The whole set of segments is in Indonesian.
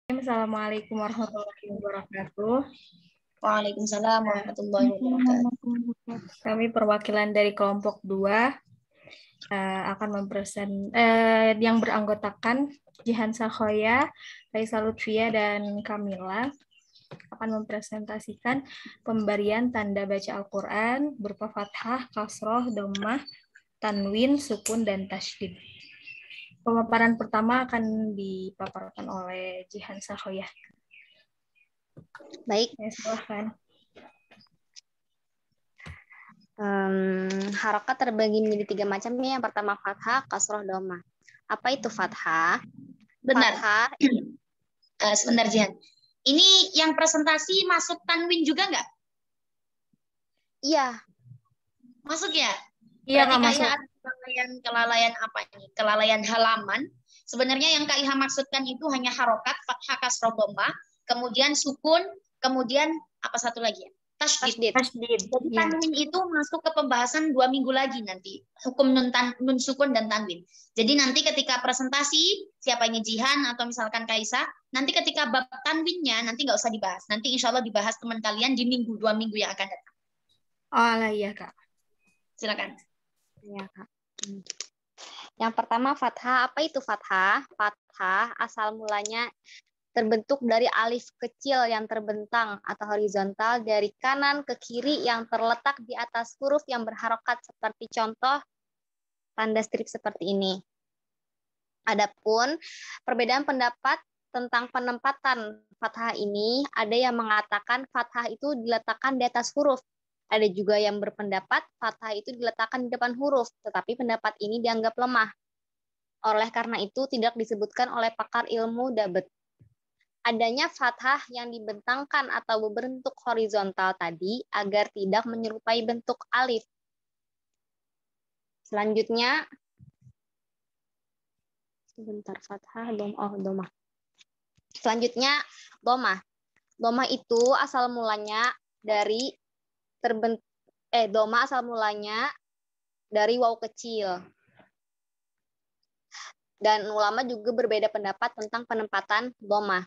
Assalamualaikum warahmatullahi wabarakatuh. Waalaikumsalam warahmatullahi wabarakatuh. Kami perwakilan dari kelompok 2 akan yang beranggotakan Jihan Sakhoya, Raisa Lutfia, dan Kamila akan mempresentasikan pemberian tanda baca Al-Quran berupa fathah, kasroh, dhammah, tanwin, sukun, dan tasydid. Pemaparan pertama akan dipaparkan oleh Jihan Sakhoya. Baik. Ya, silahkan. Harokat terbagi menjadi 3 macam nih. Yang pertama fathah, kasroh, dhammah. Apa itu fathah? Benar. Fathah. Sebentar Jihan. Ini yang presentasi masuk tanwin juga nggak? Iya. Masuk ya? Iya, Berarti masuk. ada kelalaian apa ini? Kelalaian halaman. Sebenarnya yang Kak Iha maksudkan itu hanya harokat, fathah, kasroh, dhammah, kemudian sukun, kemudian apa satu lagi ya? Tasydid. Jadi tanwin itu masuk ke pembahasan 2 minggu lagi nanti. Hukum nun sukun dan tanwin. Jadi nanti ketika presentasi, siapa ini Jihan atau misalkan Kaisa, nanti ketika bab tanwinnya nanti nggak usah dibahas. Nanti insya Allah dibahas teman kalian di 2 minggu yang akan datang. Oh, iya Kak. Silakan. Iya Kak. Yang pertama fathah. Apa itu fathah? Fathah asal mulanya terbentuk dari alif kecil yang terbentang atau horizontal dari kanan ke kiri yang terletak di atas huruf yang berharokat seperti contoh tanda strip seperti ini. Adapun perbedaan pendapat tentang penempatan fathah ini, ada yang mengatakan fathah itu diletakkan di atas huruf. Ada juga yang berpendapat fathah itu diletakkan di depan huruf, tetapi pendapat ini dianggap lemah. Oleh karena itu tidak disebutkan oleh pakar ilmu dabat. Adanya fathah yang dibentangkan atau berbentuk horizontal tadi agar tidak menyerupai bentuk alif. Selanjutnya, sebentar, fathah, dhammah. Selanjutnya, dhammah. Dhammah itu asal mulanya dari dhammah asal mulanya dari waw kecil. Dan ulama juga berbeda pendapat tentang penempatan dhammah.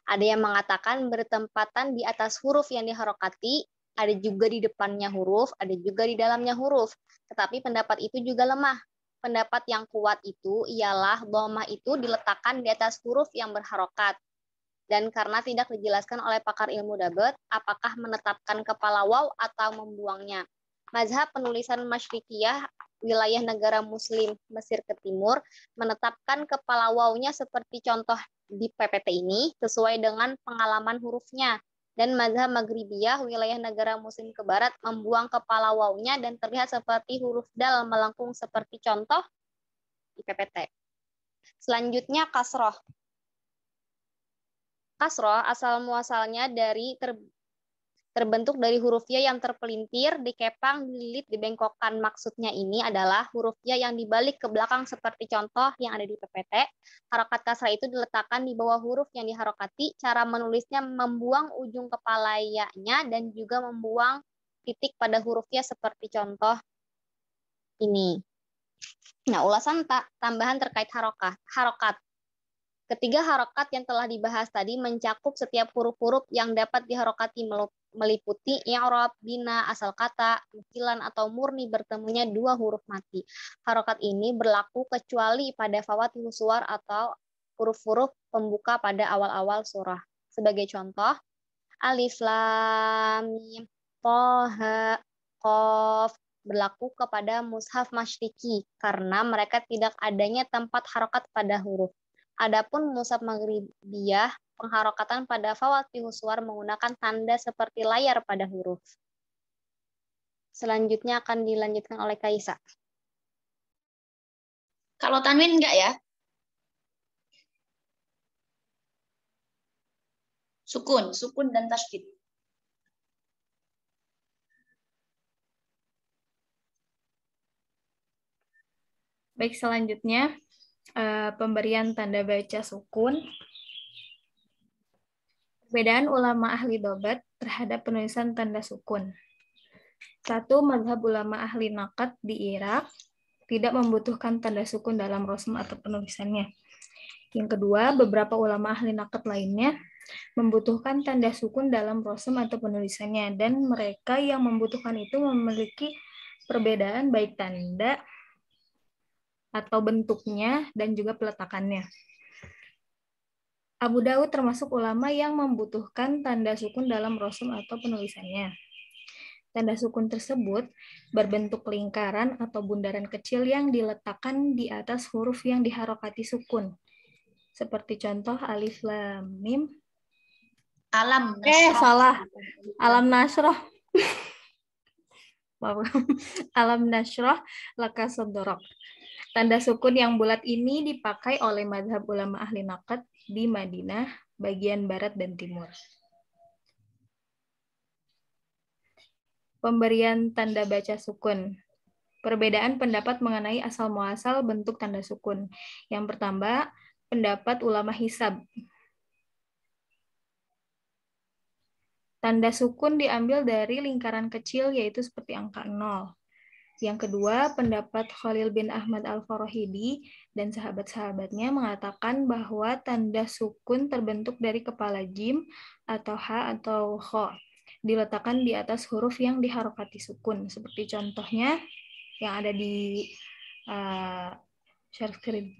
Ada yang mengatakan bertempatan di atas huruf yang diharokati, ada juga di depannya huruf, ada juga di dalamnya huruf. Tetapi pendapat itu juga lemah. Pendapat yang kuat itu ialah dhammah itu diletakkan di atas huruf yang berharokat. Dan karena tidak dijelaskan oleh pakar ilmu dabat, apakah menetapkan kepala waw atau membuangnya. Mazhab penulisan Masyrikiyah, wilayah negara Muslim Mesir ke timur, menetapkan kepala wawnya seperti contoh di PPT ini sesuai dengan pengalaman hurufnya. Dan mazhab Maghribiyah, wilayah negara Muslim ke barat, membuang kepala wawnya dan terlihat seperti huruf dal melengkung seperti contoh di PPT. Selanjutnya kasroh. Kasroh asal muasalnya dari terbentuk dari huruf ya yang terpelintir, dikepang, dililit, dibengkokkan. Maksudnya ini adalah huruf ya yang dibalik ke belakang seperti contoh yang ada di PPT. Harokat kasrah itu diletakkan di bawah huruf yang diharokati. Cara menulisnya membuang ujung kepala ya-nya dan juga membuang titik pada huruf ya seperti contoh ini. Nah, ulasan tambahan terkait harokat. Ketiga harokat yang telah dibahas tadi mencakup setiap huruf-huruf yang dapat diharokati meliputi i'rab, bina, asal kata, nukilan atau murni bertemunya 2 huruf mati. Harokat ini berlaku kecuali pada fawatihus suwar atau huruf-huruf pembuka pada awal-awal surah. Sebagai contoh, alif, lam, mim, tha, ha, qaf berlaku kepada mushaf masyriki karena mereka tidak adanya tempat harokat pada huruf. Adapun mushaf maghribiyah, pengharokatan pada fawatihus suwar menggunakan tanda seperti layar pada huruf. Selanjutnya akan dilanjutkan oleh Kaisa. Kalau tanwin enggak ya? Sukun dan tasydid. Baik, selanjutnya pemberian tanda baca sukun. Perbedaan ulama ahli dhabat terhadap penulisan tanda sukun. 1. Mazhab ulama ahli naqad di Irak tidak membutuhkan tanda sukun dalam rosm atau penulisannya. Yang kedua, beberapa ulama ahli naqd lainnya membutuhkan tanda sukun dalam prosem atau penulisannya, dan mereka yang membutuhkan itu memiliki perbedaan baik tanda atau bentuknya dan juga peletakannya. Abu Daud termasuk ulama yang membutuhkan tanda sukun dalam prosem atau penulisannya. Tanda sukun tersebut berbentuk lingkaran atau bundaran kecil yang diletakkan di atas huruf yang diharokati sukun. Seperti contoh alif lam mim. Alam nasroh. Salah. Alam nasroh. Alam nasroh laka sodorok. Tanda sukun yang bulat ini dipakai oleh mazhab ulama ahli naqd di Madinah, bagian barat dan timur. Pemberian tanda baca sukun. Perbedaan pendapat mengenai asal-muasal bentuk tanda sukun. Yang pertama, pendapat ulama hisab. Tanda sukun diambil dari lingkaran kecil, yaitu seperti angka 0. Yang kedua, pendapat Khalil bin Ahmad Al-Farahidi dan sahabat-sahabatnya mengatakan bahwa tanda sukun terbentuk dari kepala jim atau ha atau kho, diletakkan di atas huruf yang diharokati sukun. Seperti contohnya yang ada di share screen.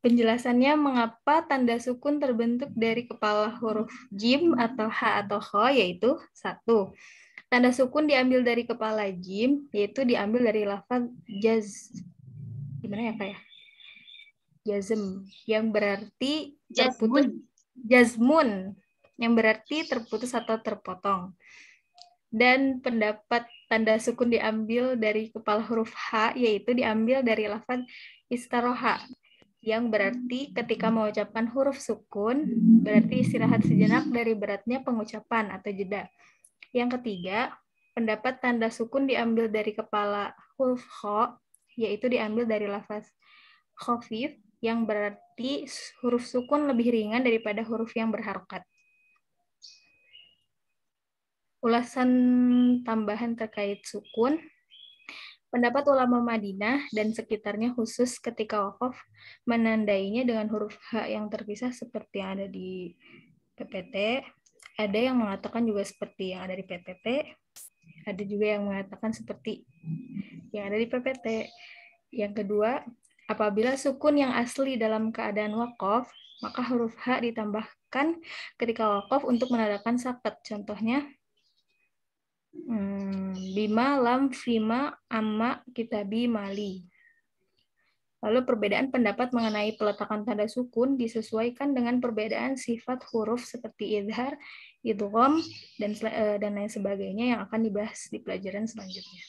Penjelasannya mengapa tanda sukun terbentuk dari kepala huruf jim atau ha atau kho, yaitu 1. Tanda sukun diambil dari kepala jim, yaitu diambil dari lafaz gimana ya Kak ya? Jazm, yang berarti terputus. Jazmun, yang berarti terputus atau terpotong. Dan pendapat tanda sukun diambil dari kepala huruf H, yaitu diambil dari lafaz istaroha, yang berarti ketika mengucapkan huruf sukun, berarti istirahat sejenak dari beratnya pengucapan atau jeda. Yang ketiga, pendapat tanda sukun diambil dari kepala huruf kho, yaitu diambil dari lafaz khafif, yang berarti huruf sukun lebih ringan daripada huruf yang berharokat. Ulasan tambahan terkait sukun. Pendapat ulama Madinah dan sekitarnya khusus ketika waqaf menandainya dengan huruf H yang terpisah seperti yang ada di PPT. Ada yang mengatakan juga seperti yang ada di PPT. Ada juga yang mengatakan seperti yang ada di PPT. Yang kedua, apabila sukun yang asli dalam keadaan waqaf, maka huruf H ditambahkan ketika waqaf untuk menandakan sakat. Contohnya, bima lam fima amma kitabi mali. Lalu perbedaan pendapat mengenai peletakan tanda sukun disesuaikan dengan perbedaan sifat huruf seperti idhar, idgham, dan lain sebagainya yang akan dibahas di pelajaran selanjutnya.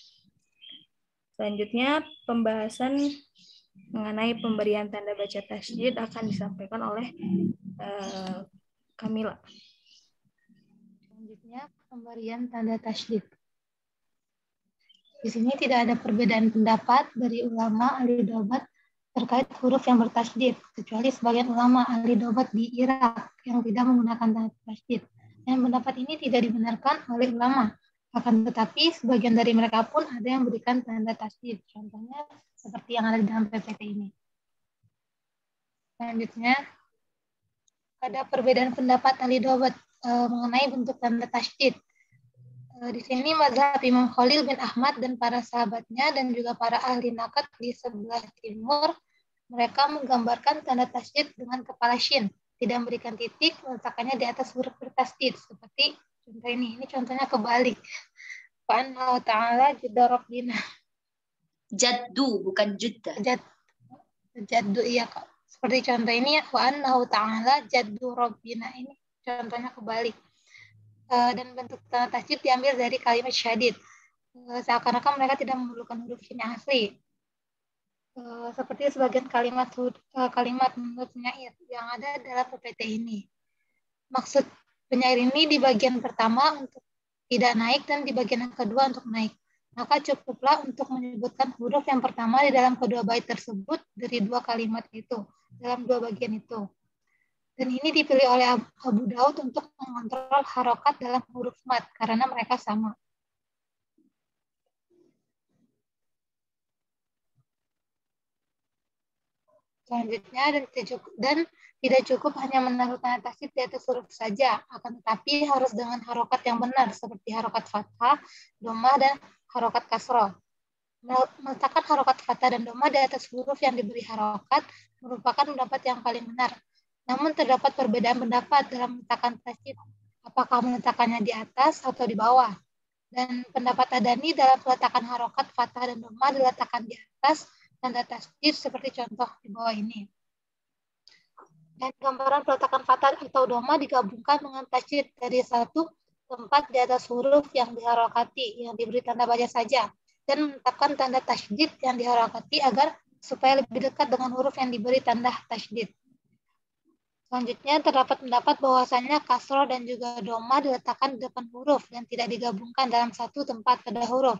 Selanjutnya, pembahasan mengenai pemberian tanda baca tasydid akan disampaikan oleh Kamila. Selanjutnya, pemberian tanda tasydid. Di sini tidak ada perbedaan pendapat dari ulama ahli dobat terkait huruf yang bertasydid, kecuali sebagian ulama ahli dobat di Irak yang tidak menggunakan tanda tasydid. Dan pendapat ini tidak dibenarkan oleh ulama. Akan tetapi, sebagian dari mereka pun ada yang memberikan tanda tasydid. Contohnya seperti yang ada di dalam PPT ini. Selanjutnya, ada perbedaan pendapat ahli dobat mengenai bentuk tanda tasydid. Di sini mazhab Imam Khalil bin Ahmad dan para sahabatnya dan juga para ahli naqd di sebelah timur, mereka menggambarkan tanda tasydid dengan kepala shin, tidak memberikan titik, meletakkannya di atas huruf bertasydid seperti contoh ini. Ini contohnya kebalik. Wa annahu ta'ala jadda rabbina. Jaddu bukan judda. Jaddu iya Kak. Seperti contoh ini wa annahu ta'ala jaddu rabbina, ini contohnya kebalik. Dan bentuk tanda tasydid diambil dari kalimat syadid. Seakan-akan mereka tidak memerlukan huruf shin yang asli. Seperti sebagian kalimat menurut penyair yang ada dalam PPT ini. Maksud penyair ini di bagian pertama untuk tidak naik dan di bagian yang kedua untuk naik. Maka cukuplah untuk menyebutkan huruf yang pertama di dalam kedua bait tersebut dari dua kalimat itu, dalam dua bagian itu. Dan ini dipilih oleh Abu Daud untuk mengontrol harokat dalam huruf mat karena mereka sama. Selanjutnya dan tidak cukup hanya menaruh tanda tasydid di atas huruf saja, akan tetapi harus dengan harokat yang benar seperti harokat fathah, dhammah, dan harokat kasroh. Meletakkan harokat fathah dan dhammah di atas huruf yang diberi harokat merupakan pendapat yang paling benar. Namun terdapat perbedaan pendapat dalam meletakkan tasydid, apakah meletakkannya di atas atau di bawah. Dan pendapat Adani dalam peletakan harokat fathah dan dhammah diletakkan di atas tanda tasydid seperti contoh di bawah ini. Dan gambaran peletakan fathah atau dhammah digabungkan dengan tasydid dari satu tempat di atas huruf yang diharokati, yang diberi tanda baca saja, dan menetapkan tanda tasydid yang diharokati agar supaya lebih dekat dengan huruf yang diberi tanda tasydid. Selanjutnya terdapat pendapat bahwasanya kasroh dan juga dhammah diletakkan di depan huruf dan tidak digabungkan dalam satu tempat pada huruf.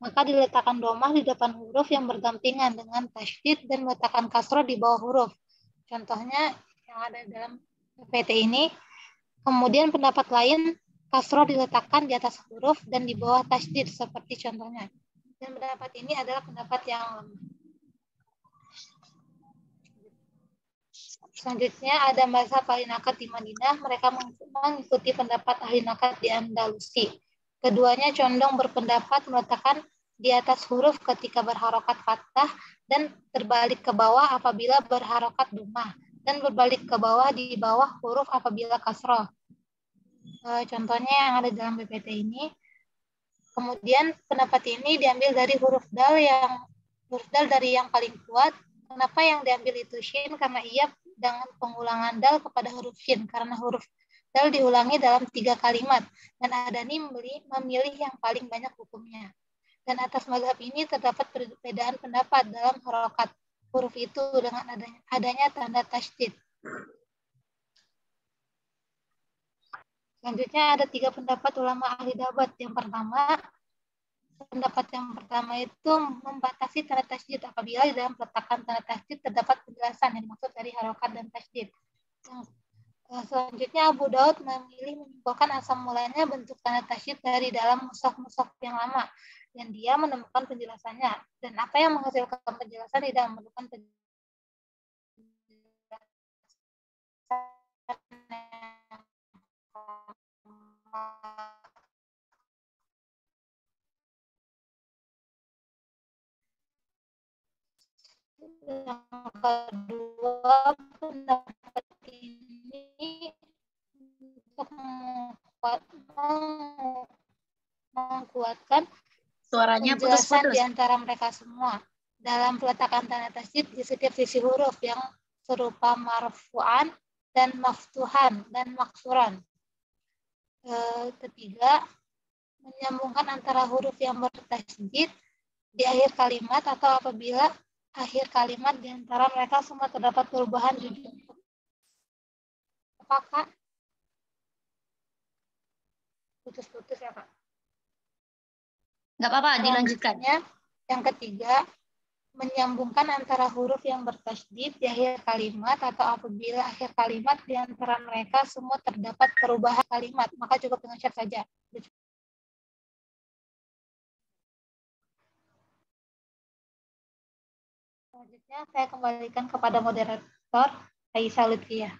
Maka diletakkan dhammah di depan huruf yang berdampingan dengan tasydid dan meletakkan kasroh di bawah huruf. Contohnya yang ada dalam PPT ini. Kemudian pendapat lain, kasroh diletakkan di atas huruf dan di bawah tasydid seperti contohnya. Dan pendapat ini adalah pendapat yang lemah. Selanjutnya ada mazhab ahli nakat di Madinah. Mereka mengikuti pendapat ahli nakat di Andalusi. Keduanya condong berpendapat meletakkan di atas huruf ketika berharokat fathah dan terbalik ke bawah apabila berharokat dhammah dan berbalik ke bawah di bawah huruf apabila kasroh. Contohnya yang ada dalam PPT ini. Kemudian pendapat ini diambil dari huruf dal dari yang paling kuat. Kenapa yang diambil itu shin? Karena ia dengan pengulangan dal kepada huruf shin, karena huruf dal diulangi dalam 3 kalimat, dan Adani memilih yang paling banyak hukumnya. Dan atas mazhab ini terdapat perbedaan pendapat dalam harokat huruf itu dengan adanya tanda tasydid. Selanjutnya ada 3 pendapat ulama ahli dabat. Pendapat yang pertama itu membatasi tanda tasydid apabila di dalam peletakan tanda tasydid terdapat penjelasan yang dimaksud dari harokat dan tasydid. Selanjutnya Abu Daud memilih menyimpulkan asal mulanya bentuk tanda tasydid dari dalam mushaf-mushaf yang lama, dan dia menemukan penjelasannya. Dan apa yang menghasilkan penjelasan di dalam menemukan penjelasan yang kedua, pendapat ini untuk menguatkan Suaranya penjelasan putus-putus. di antara mereka semua dalam peletakan tanda tasydid di setiap sisi huruf yang serupa marfu'an dan maftuhan dan maksuran. Ketiga, menyambungkan antara huruf yang bertasydid di akhir kalimat atau apabila akhir kalimat di antara mereka semua terdapat perubahan judul. Apakah putus-putus ya, Kak? Nggak apa-apa, dilanjutkan. Yang ketiga, menyambungkan antara huruf yang bertasydid di akhir kalimat atau apabila akhir kalimat di antara mereka semua terdapat perubahan kalimat, maka cukup dengan syad saja. Selanjutnya saya kembalikan kepada moderator Aisyah Lutfiyah.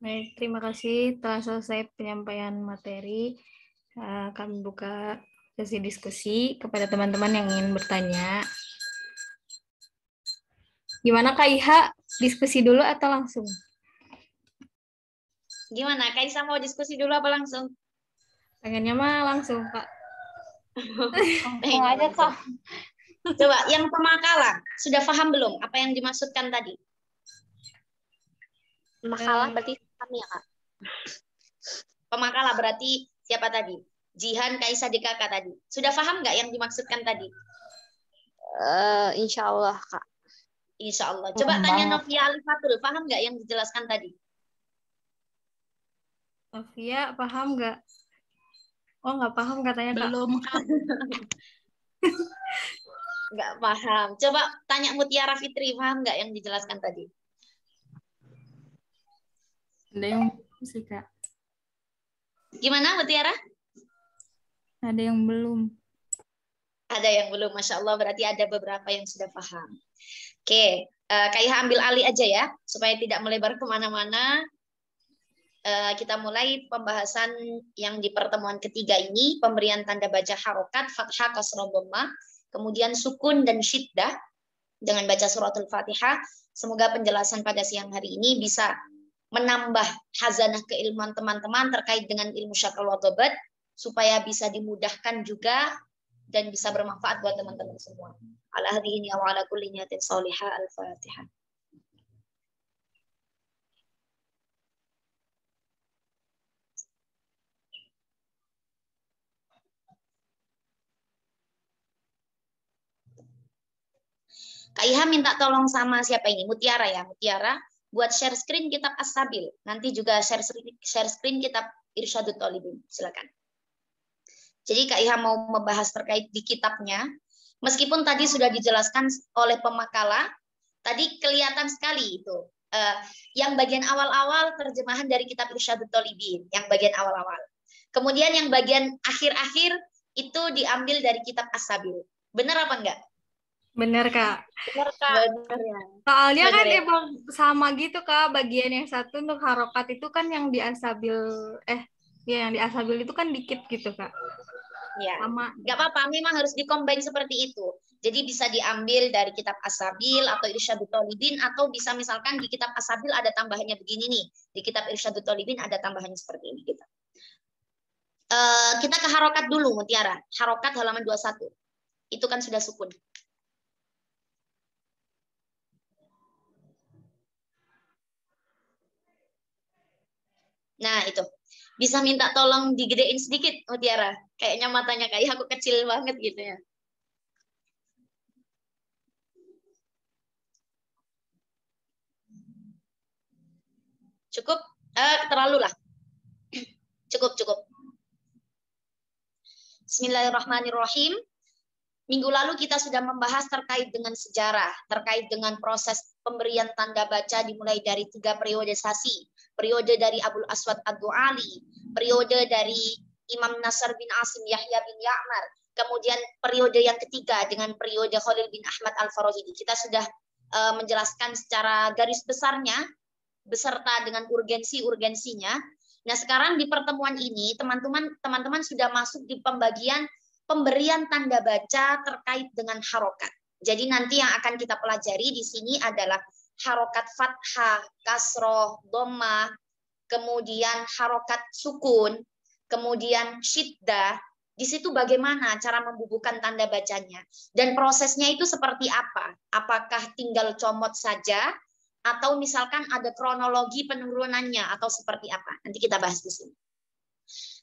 Baik, terima kasih. Telah selesai penyampaian materi. Kami buka sesi diskusi kepada teman-teman yang ingin bertanya. Gimana Kak Iha? Diskusi dulu atau langsung? Gimana? Kak Isa mau diskusi dulu apa langsung? Pengennya mah langsung, Kak. Langsung aja, Kak. Coba, yang pemakalah, sudah paham belum apa yang dimaksudkan tadi? Makalah berarti kami ya, Kak? Pemakalah berarti siapa tadi? Jihan, Kaisa, DKK tadi. Sudah paham nggak yang dimaksudkan tadi? Insya Allah, Kak. Insya Allah. Coba tanya Novia Alifatul, paham nggak yang dijelaskan tadi? Novia, paham nggak? Oh, nggak paham katanya, Kak. Belum. Nggak paham. Coba tanya Mutiara Fitri, paham nggak yang dijelaskan tadi? Ada yang belum sih, Kak. Gimana, Mutiara? Ada yang belum. Ada yang belum, Masya Allah. Berarti ada beberapa yang sudah paham. Oke, Kak Iha ambil alih aja ya, supaya tidak melebar kemana-mana. Kita mulai pembahasan yang di pertemuan ketiga ini, pemberian tanda baca harokat, fathah, kasroh, dhammah, kemudian sukun dan syiddah dengan baca suratul Fatihah. Semoga penjelasan pada siang hari ini bisa menambah khazanah keilmuan teman-teman terkait dengan ilmu syakal wa dhabat, supaya bisa dimudahkan juga dan bisa bermanfaat buat teman-teman semua. Ala hadhihi wa ala kulli niyatin shalihah. Al-Fatihah. Kak Iha minta tolong sama siapa ini? Mutiara ya, Mutiara. Buat share screen kitab As-Sabil. Nanti juga share screen kitab Irsyadut Thalibin. Silakan. Jadi Kak Iha mau membahas terkait di kitabnya. Meskipun tadi sudah dijelaskan oleh pemakalah, tadi kelihatan sekali itu. Yang bagian awal-awal terjemahan dari kitab Irsyadut Thalibin. Yang bagian awal-awal. Kemudian yang bagian akhir-akhir itu diambil dari kitab As-Sabil. Benar apa enggak? Bener, Kak. Benar, Kak. Benar ya. Soalnya Bener kan ya? emang sama gitu, Kak. Bagian yang satu untuk harokat itu kan yang di asabil, yang di asabil itu kan dikit gitu, Kak. Ya, Sama. nggak apa-apa. Memang harus dikombin seperti itu. Jadi bisa diambil dari kitab As-Sabil atau Irsyadut Thalibin, atau bisa misalkan di kitab As-Sabil ada tambahannya begini nih. Di kitab Irsyadut Thalibin ada tambahannya seperti ini. Gitu. Kita ke harokat dulu, Mutiara. Harokat halaman 21. Itu kan sudah sukun. Nah, itu. Bisa minta tolong digedein sedikit, Mutiara. Kayaknya matanya kayak aku kecil banget gitu ya. Cukup? Terlalu lah. Cukup. Bismillahirrahmanirrahim. Minggu lalu kita sudah membahas terkait dengan sejarah, terkait dengan proses pemberian tanda baca dimulai dari 3 periodisasi. Periode dari Abul Aswad Ad-Du'ali, periode dari Imam Nasr bin Asim Yahya bin Ya'mar, kemudian periode yang ketiga dengan periode Khalil bin Ahmad Al-Farahidi. Kita sudah menjelaskan secara garis besarnya, beserta dengan urgensinya. Nah, sekarang di pertemuan ini teman-teman sudah masuk di pembagian pemberian tanda baca terkait dengan harokat. Jadi nanti yang akan kita pelajari di sini adalah harokat fathah, kasroh, dhammah, kemudian harokat sukun, kemudian syiddah. Di situ bagaimana cara membubuhkan tanda bacanya. Dan prosesnya itu seperti apa? Apakah tinggal comot saja, atau misalkan ada kronologi penurunannya, atau seperti apa? Nanti kita bahas di sini.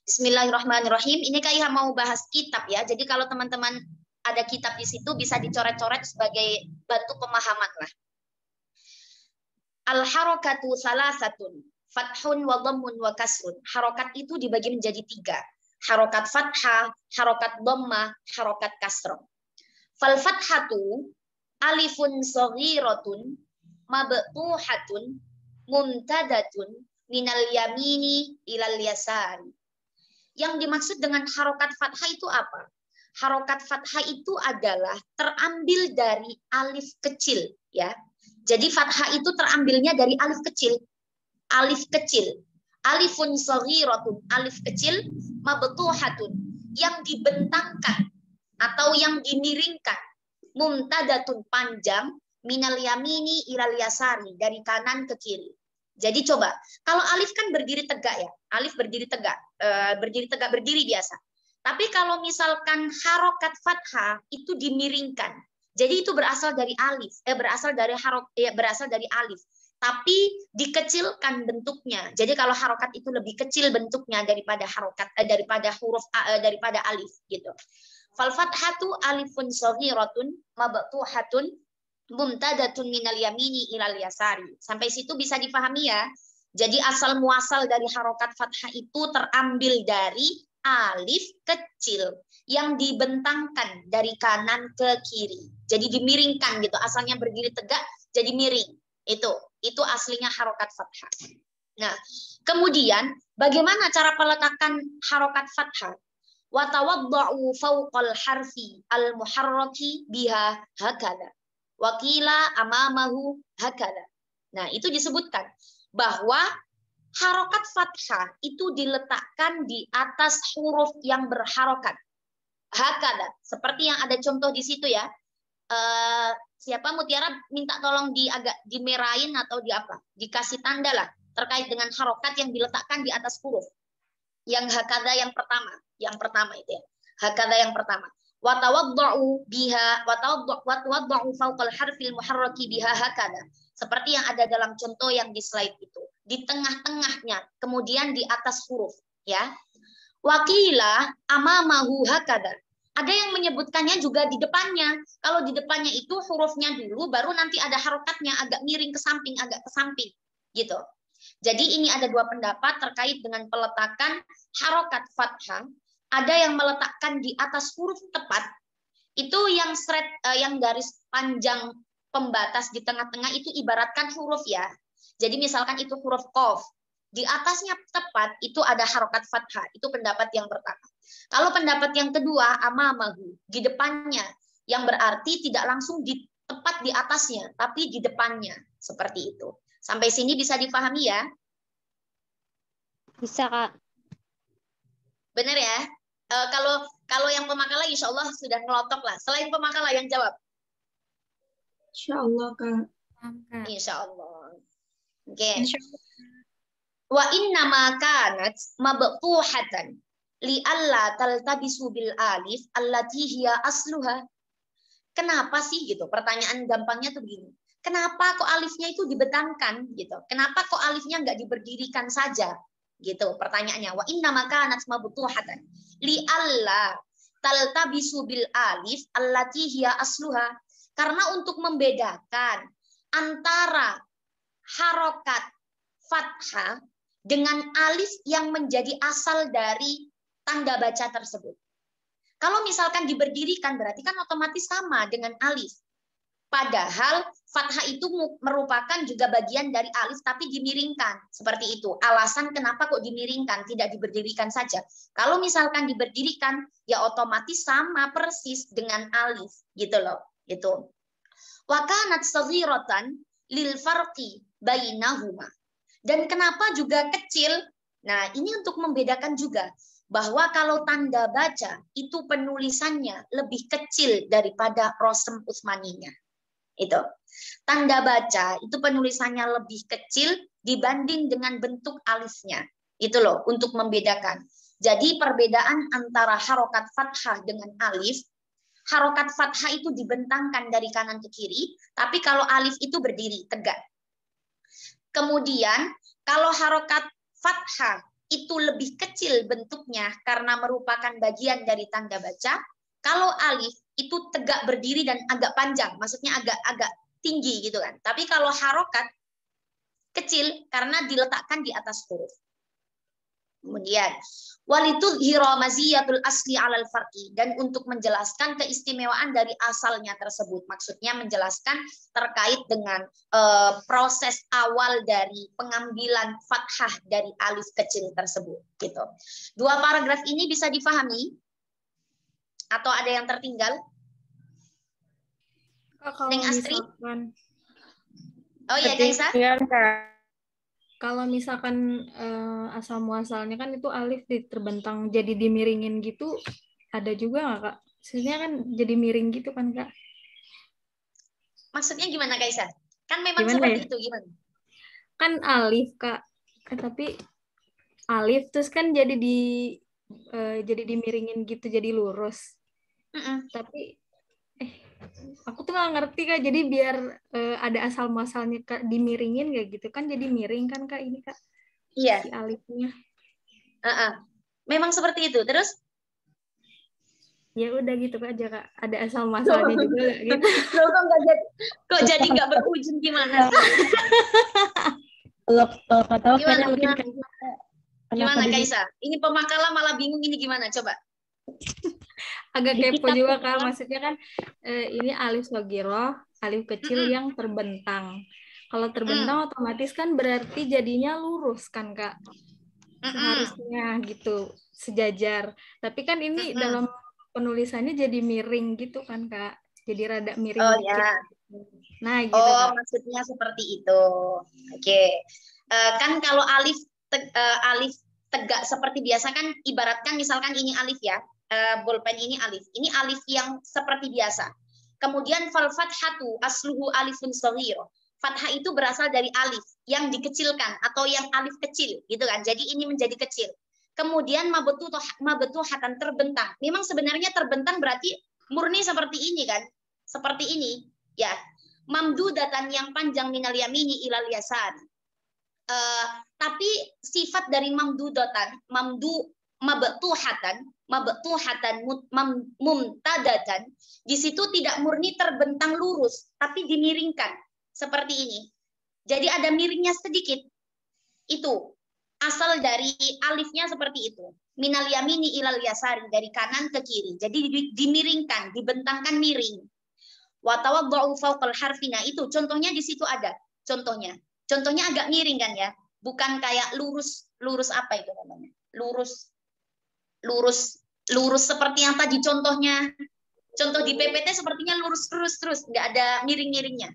Bismillahirrahmanirrahim. Ini Kak Iha mau bahas kitab ya. Jadi kalau teman-teman ada kitab di situ bisa dicoret-coret sebagai bantu pemahaman lah. Al-harakatu salasatun, fathun wa dhammun wa kasrun. Harokat itu dibagi menjadi 3. Harokat fathah, harokat dhammah, harokat kasrah. Fal fathatu alifun saghiratun mabtuhatun mumtadatun minal yamini ilal yasari. Yang dimaksud dengan harokat fathah itu apa? Harokat fathah itu adalah terambil dari alif kecil, ya. Jadi fathah itu terambilnya dari alif kecil. Alif kecil. Alifun saghiratun, alif kecil, mabtuhatun, yang dibentangkan atau yang dimiringkan. Mumtadatun, panjang, minal yamini ilal yasari, dari kanan ke kiri. Jadi coba, kalau alif kan berdiri tegak ya, alif berdiri tegak, berdiri biasa. Tapi kalau misalkan harokat fathah itu dimiringkan, jadi itu berasal dari alif, berasal dari alif, tapi dikecilkan bentuknya. Jadi kalau harokat itu lebih kecil bentuknya daripada daripada alif gitu. Fal fathatu alifun saghiratun mabtuhatun mumtadatun minal yamini ilal yasari. Sampai situ bisa dipahami ya. Jadi asal muasal dari harokat fathah itu terambil dari alif kecil yang dibentangkan dari kanan ke kiri. Jadi dimiringkan gitu. Asalnya berdiri tegak jadi miring. Itu aslinya harokat fathah. Nah, kemudian bagaimana cara peletakan harokat fathah? Wa tawadda'u fawqal harfi al-muharraki biha hakadha. Wakila amamahu hakada. Nah, itu disebutkan bahwa harokat fathah itu diletakkan di atas huruf yang berharokat. Hakada, seperti yang ada contoh di situ ya. Siapa Mutiara minta tolong agak dimerahin atau di apa? Dikasih tanda lah terkait dengan harokat yang diletakkan di atas huruf. Yang hakada yang pertama itu ya. Hakada yang pertama. Watawadda'u biha watawadda'u fawqal harfil muharraki biha hakada. Seperti yang ada dalam contoh yang di slide itu. Di tengah-tengahnya, kemudian di atas huruf, ya. Wakila amamahu hakada. Ada yang menyebutkannya juga di depannya. Kalau di depannya itu hurufnya dulu, baru nanti ada harokatnya agak miring ke samping, agak ke samping, gitu. Jadi ini ada dua pendapat terkait dengan peletakan harokat fathah. Ada yang meletakkan di atas huruf tepat. Itu yang garis panjang pembatas di tengah-tengah itu ibaratkan huruf ya. Jadi misalkan itu huruf qaf. Di atasnya tepat itu ada harokat fathah. Itu pendapat yang pertama. Kalau pendapat yang kedua, amamahu, di depannya. Yang berarti tidak langsung tepat di atasnya, tapi di depannya. Seperti itu. Sampai sini bisa dipahami ya? Bisa, Kak. Benar ya? Kalau yang pemakalah insya Allah sudah ngelotok lah. Selain pemakalah yang jawab. Insya Allah, Kak. Insya Allah. Oke. Wa innama kanat mabtuhatan li alla taltabisu bil alif allati hiya asluha. Kenapa sih gitu? Pertanyaan gampangnya tuh begini. Kenapa kok alifnya itu dibentangkan gitu? Kenapa kok alifnya nggak diberdirikan saja? Gitu pertanyaannya. Wa innama kanat mabtuhatan li alla taltabisu bil alif allati hiya asluha. Karena untuk membedakan antara harokat fathah dengan alif yang menjadi asal dari tanda baca tersebut. Kalau misalkan diberdirikan berarti kan otomatis sama dengan alif. Padahal fathah itu merupakan juga bagian dari alif tapi dimiringkan. Seperti itu. Alasan kenapa kok dimiringkan, tidak diberdirikan saja. Kalau misalkan diberdirikan ya otomatis sama persis dengan alif gitu loh. Itu. Wa kanat saghiratan lil farqi bainahuma. Dan kenapa juga kecil? Nah, ini untuk membedakan juga bahwa kalau tanda baca itu penulisannya lebih kecil daripada rosem Utsmaninya. Itu. Tanda baca itu penulisannya lebih kecil dibanding dengan bentuk alifnya. Itu loh, untuk membedakan. Jadi perbedaan antara harokat fathah dengan alif, harokat fathah itu dibentangkan dari kanan ke kiri, tapi kalau alif itu berdiri tegak. Kemudian kalau harokat fathah itu lebih kecil bentuknya karena merupakan bagian dari tanda baca, kalau alif itu tegak berdiri dan agak panjang, maksudnya agak tinggi gitu kan. Tapi kalau harokat kecil karena diletakkan di atas huruf. Kemudian walitudhira maziyatul asli 'alal farqi, dan untuk menjelaskan keistimewaan dari asalnya tersebut, maksudnya menjelaskan terkait dengan proses awal dari pengambilan fathah dari alif kecil tersebut gitu. Dua paragraf ini bisa difahami atau ada yang tertinggal? Kalau misalkan Oh iya, Kaisa? Kalau misalkan asal muasalnya kan itu alif terbentang jadi dimiringin gitu, ada juga nggak Kak? Sebenarnya kan jadi miring gitu kan Kak? Maksudnya gimana Kaisa? Kan memang gimana seperti ya? itu gimana? Kan alif Kak, tapi alif terus kan jadi dimiringin gitu, jadi lurus. Tapi aku tuh nggak ngerti Kak, jadi biar ada asal muasalnya Kak, dimiringin kayak gitu kan jadi miring kan Kak ini Kak? Iya. Si alifnya. Memang seperti itu. Terus? Ya udah gitu aja Kak, ada asal muasalnya juga gitu. Kok jadi nggak berujung gimana? Kalau kata Gimana Kaisa? Ini pemakalah malah bingung ini gimana? Coba. Agak kepo juga Kak, maksudnya kan ini alif shagirah, alif kecil yang terbentang. Kalau terbentang otomatis kan berarti jadinya lurus kan Kak, seharusnya gitu, sejajar. Tapi kan ini dalam penulisannya jadi miring gitu kan Kak, jadi rada miring dikit. Ya. Nah, gitu. Oh, Kak. maksudnya seperti itu. Oke. Kan kalau alif alif tegak seperti biasa kan ibaratkan misalkan ini alif ya. Bolpen ini alif. Ini alif yang seperti biasa. Kemudian fal fathatu asluhu alifun shaghir. Fathah itu berasal dari alif yang dikecilkan atau yang alif kecil gitu kan. Jadi ini menjadi kecil. Kemudian mabetuhatan terbentang. Memang sebenarnya terbentang berarti murni seperti ini kan. Seperti ini ya. Mamdudatan yang panjang minal yamini ilal yasar. Tapi sifat dari mamdudatan, mabetuhatan mumtadatan, di situ tidak murni terbentang lurus, tapi dimiringkan seperti ini. Jadi ada miringnya sedikit. Itu asal dari alifnya seperti itu. Minal yamini ilal yasari, dari kanan ke kiri. Jadi dimiringkan, dibentangkan miring. Wa tawadda'u fawqal harfina, itu contohnya di situ ada. Contohnya agak miring kan ya. Bukan kayak lurus apa itu namanya? Lurus seperti yang tadi contohnya. Contoh di PPT sepertinya lurus terus, nggak ada miring-miringnya.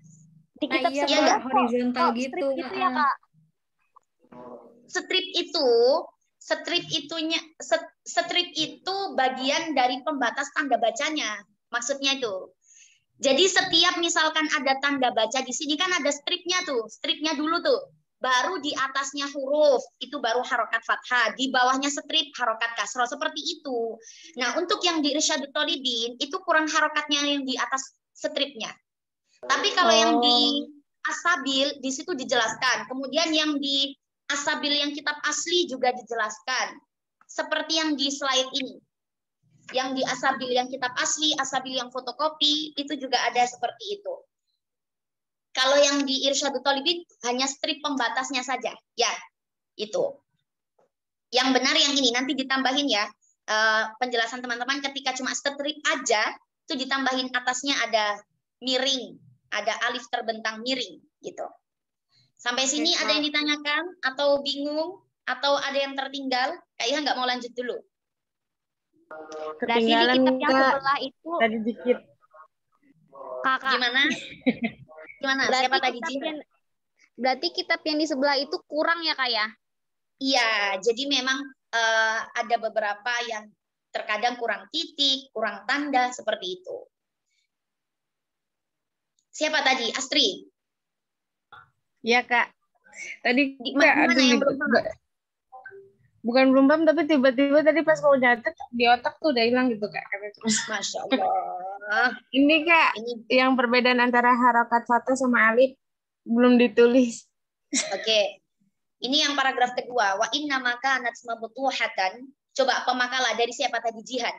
Di kitab iya, sebelah Kak, horizontal kok gitu. strip gitu ya, Kak. Strip itu bagian dari pembatas tanda bacanya. Maksudnya itu. Jadi setiap misalkan ada tanda baca di sini kan ada stripnya tuh. Stripnya dulu tuh. Baru di atasnya huruf, itu baru harokat fathah. Di bawahnya strip, harokat kasroh. Seperti itu. Nah, untuk yang di Irsyadut Thalibin, itu kurang harokatnya yang di atas stripnya. Tapi kalau yang di Asabil, di situ dijelaskan. Kemudian yang di Asabil yang kitab asli juga dijelaskan. Seperti yang di slide ini. Yang di Asabil yang kitab asli, Asabil yang fotokopi, itu juga ada seperti itu. Kalau yang di Irsyadut Thalibin hanya strip pembatasnya saja. Ya, itu. Yang benar yang ini, nanti ditambahin ya. Penjelasan teman-teman ketika cuma strip aja, itu ditambahin atasnya ada miring. Ada alif terbentang miring. Gitu. Sampai sini ada yang ditanyakan? Atau bingung? Atau ada yang tertinggal? Kayaknya nggak mau lanjut dulu. Ketinggalan di kitab yang sebelah itu tadi dikit. Kakak. Gimana? Siapa tadi Jihan? Berarti kitab yang di sebelah itu kurang ya, Kak ya? Iya, jadi memang ada beberapa yang terkadang kurang titik, kurang tanda, seperti itu. Siapa tadi? Astri? Iya, Kak. Tadi Gimana yang belum paham? Bukan belum paham, tapi tiba-tiba tadi pas mau nyatet di otak tuh udah hilang gitu, Kak. Masya Allah. Ini, Kak, yang perbedaan antara harokat fathah sama alif belum ditulis. Oke. Ini yang paragraf kedua. Wa inna makanat mabutuhatan. Coba pemakalah dari siapa tadi? Jihan.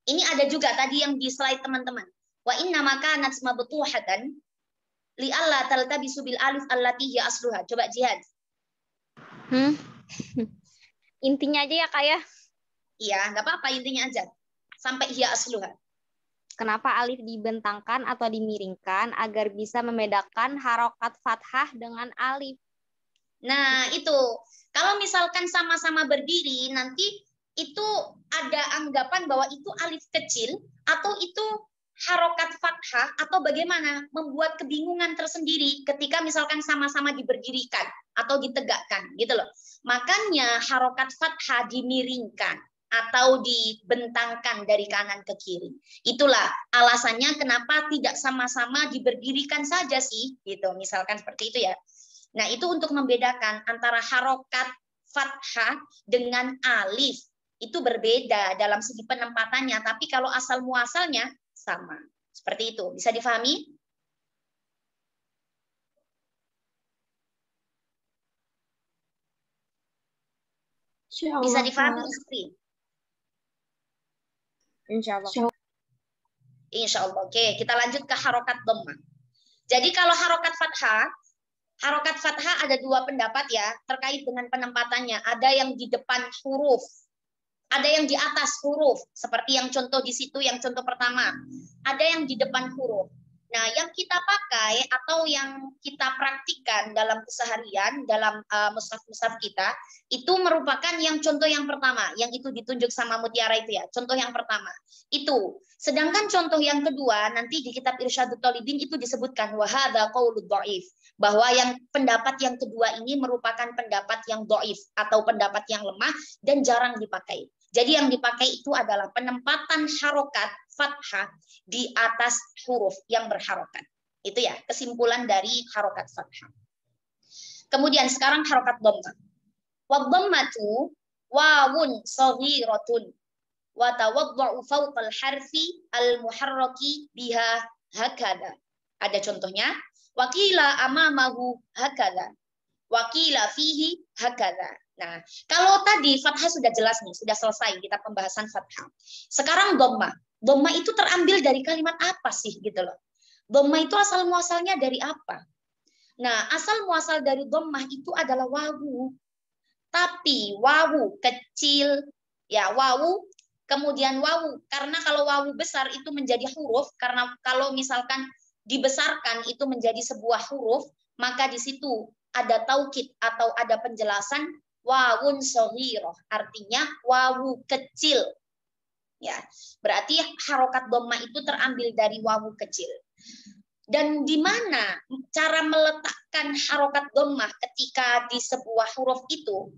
Ini ada juga tadi yang di slide teman-teman. Wa inna makanat mabutuhatan li alla taltabisu bil alif allati hiya asluha. Coba Jihan. Intinya aja ya, Kak ya? Iya, nggak apa-apa, intinya aja. Sampai hiya asluha. Kenapa alif dibentangkan atau dimiringkan agar bisa membedakan harokat fathah dengan alif? Nah, itu. Kalau misalkan sama-sama berdiri, nanti itu ada anggapan bahwa itu alif kecil atau itu harokat fathah atau bagaimana, membuat kebingungan tersendiri ketika misalkan sama-sama diberdirikan atau ditegakkan gitu loh. Makanya harokat fathah dimiringkan atau dibentangkan dari kanan ke kiri. Itulah alasannya kenapa tidak sama-sama diberdirikan saja sih gitu. Misalkan seperti itu ya. Nah, itu untuk membedakan antara harokat fathah dengan alif. Itu berbeda dalam segi penempatannya, tapi kalau asal muasalnya sama. Seperti itu. Bisa difahami? Bisa difahami, Istri? Insya Allah. Insya Allah. Oke, kita lanjut ke harokat dhammah. Jadi kalau harokat fathah ada dua pendapat ya terkait dengan penempatannya. Ada yang di depan huruf, ada yang di atas huruf. Seperti yang contoh di situ, yang contoh pertama. Ada yang di depan huruf. Nah, yang kita pakai atau yang kita praktikkan dalam keseharian, dalam mushaf-mushaf kita, itu merupakan yang contoh yang pertama, yang itu ditunjuk sama Mutiara itu ya, contoh yang pertama. Itu. Sedangkan contoh yang kedua, nanti di kitab Irsyadut Thalibin itu disebutkan, wahadha qaulud dhaif, bahwa yang pendapat yang kedua ini merupakan pendapat yang dhaif, atau pendapat yang lemah, dan jarang dipakai. Jadi yang dipakai itu adalah penempatan harokat fathah di atas huruf yang berharokat. Itu ya, kesimpulan dari harokat fathah. Kemudian sekarang harokat dhammah. Wa dhammatu wawun shaghiratun wa tawadda'u fawqal harfi al-muharraki biha hakada. Ada contohnya, waqila amamahu hakada, waqila fihi hakada. Nah, kalau tadi fathah sudah jelas nih, sudah selesai kita pembahasan fathah. Sekarang dhammah. Dhammah itu terambil dari kalimat apa sih gitu loh. Dhammah itu asal muasalnya dari apa? Nah, asal muasal dari dhammah itu adalah wawu. Tapi wawu kecil, ya wawu, kemudian wawu. Karena kalau wawu besar itu menjadi huruf, karena kalau misalkan dibesarkan itu menjadi sebuah huruf, maka di situ ada taukid atau ada penjelasan wawun shaghirah, artinya wawu kecil. Ya, berarti harokat dhammah itu terambil dari wawu kecil. Dan di mana cara meletakkan harokat dhammah ketika di sebuah huruf itu?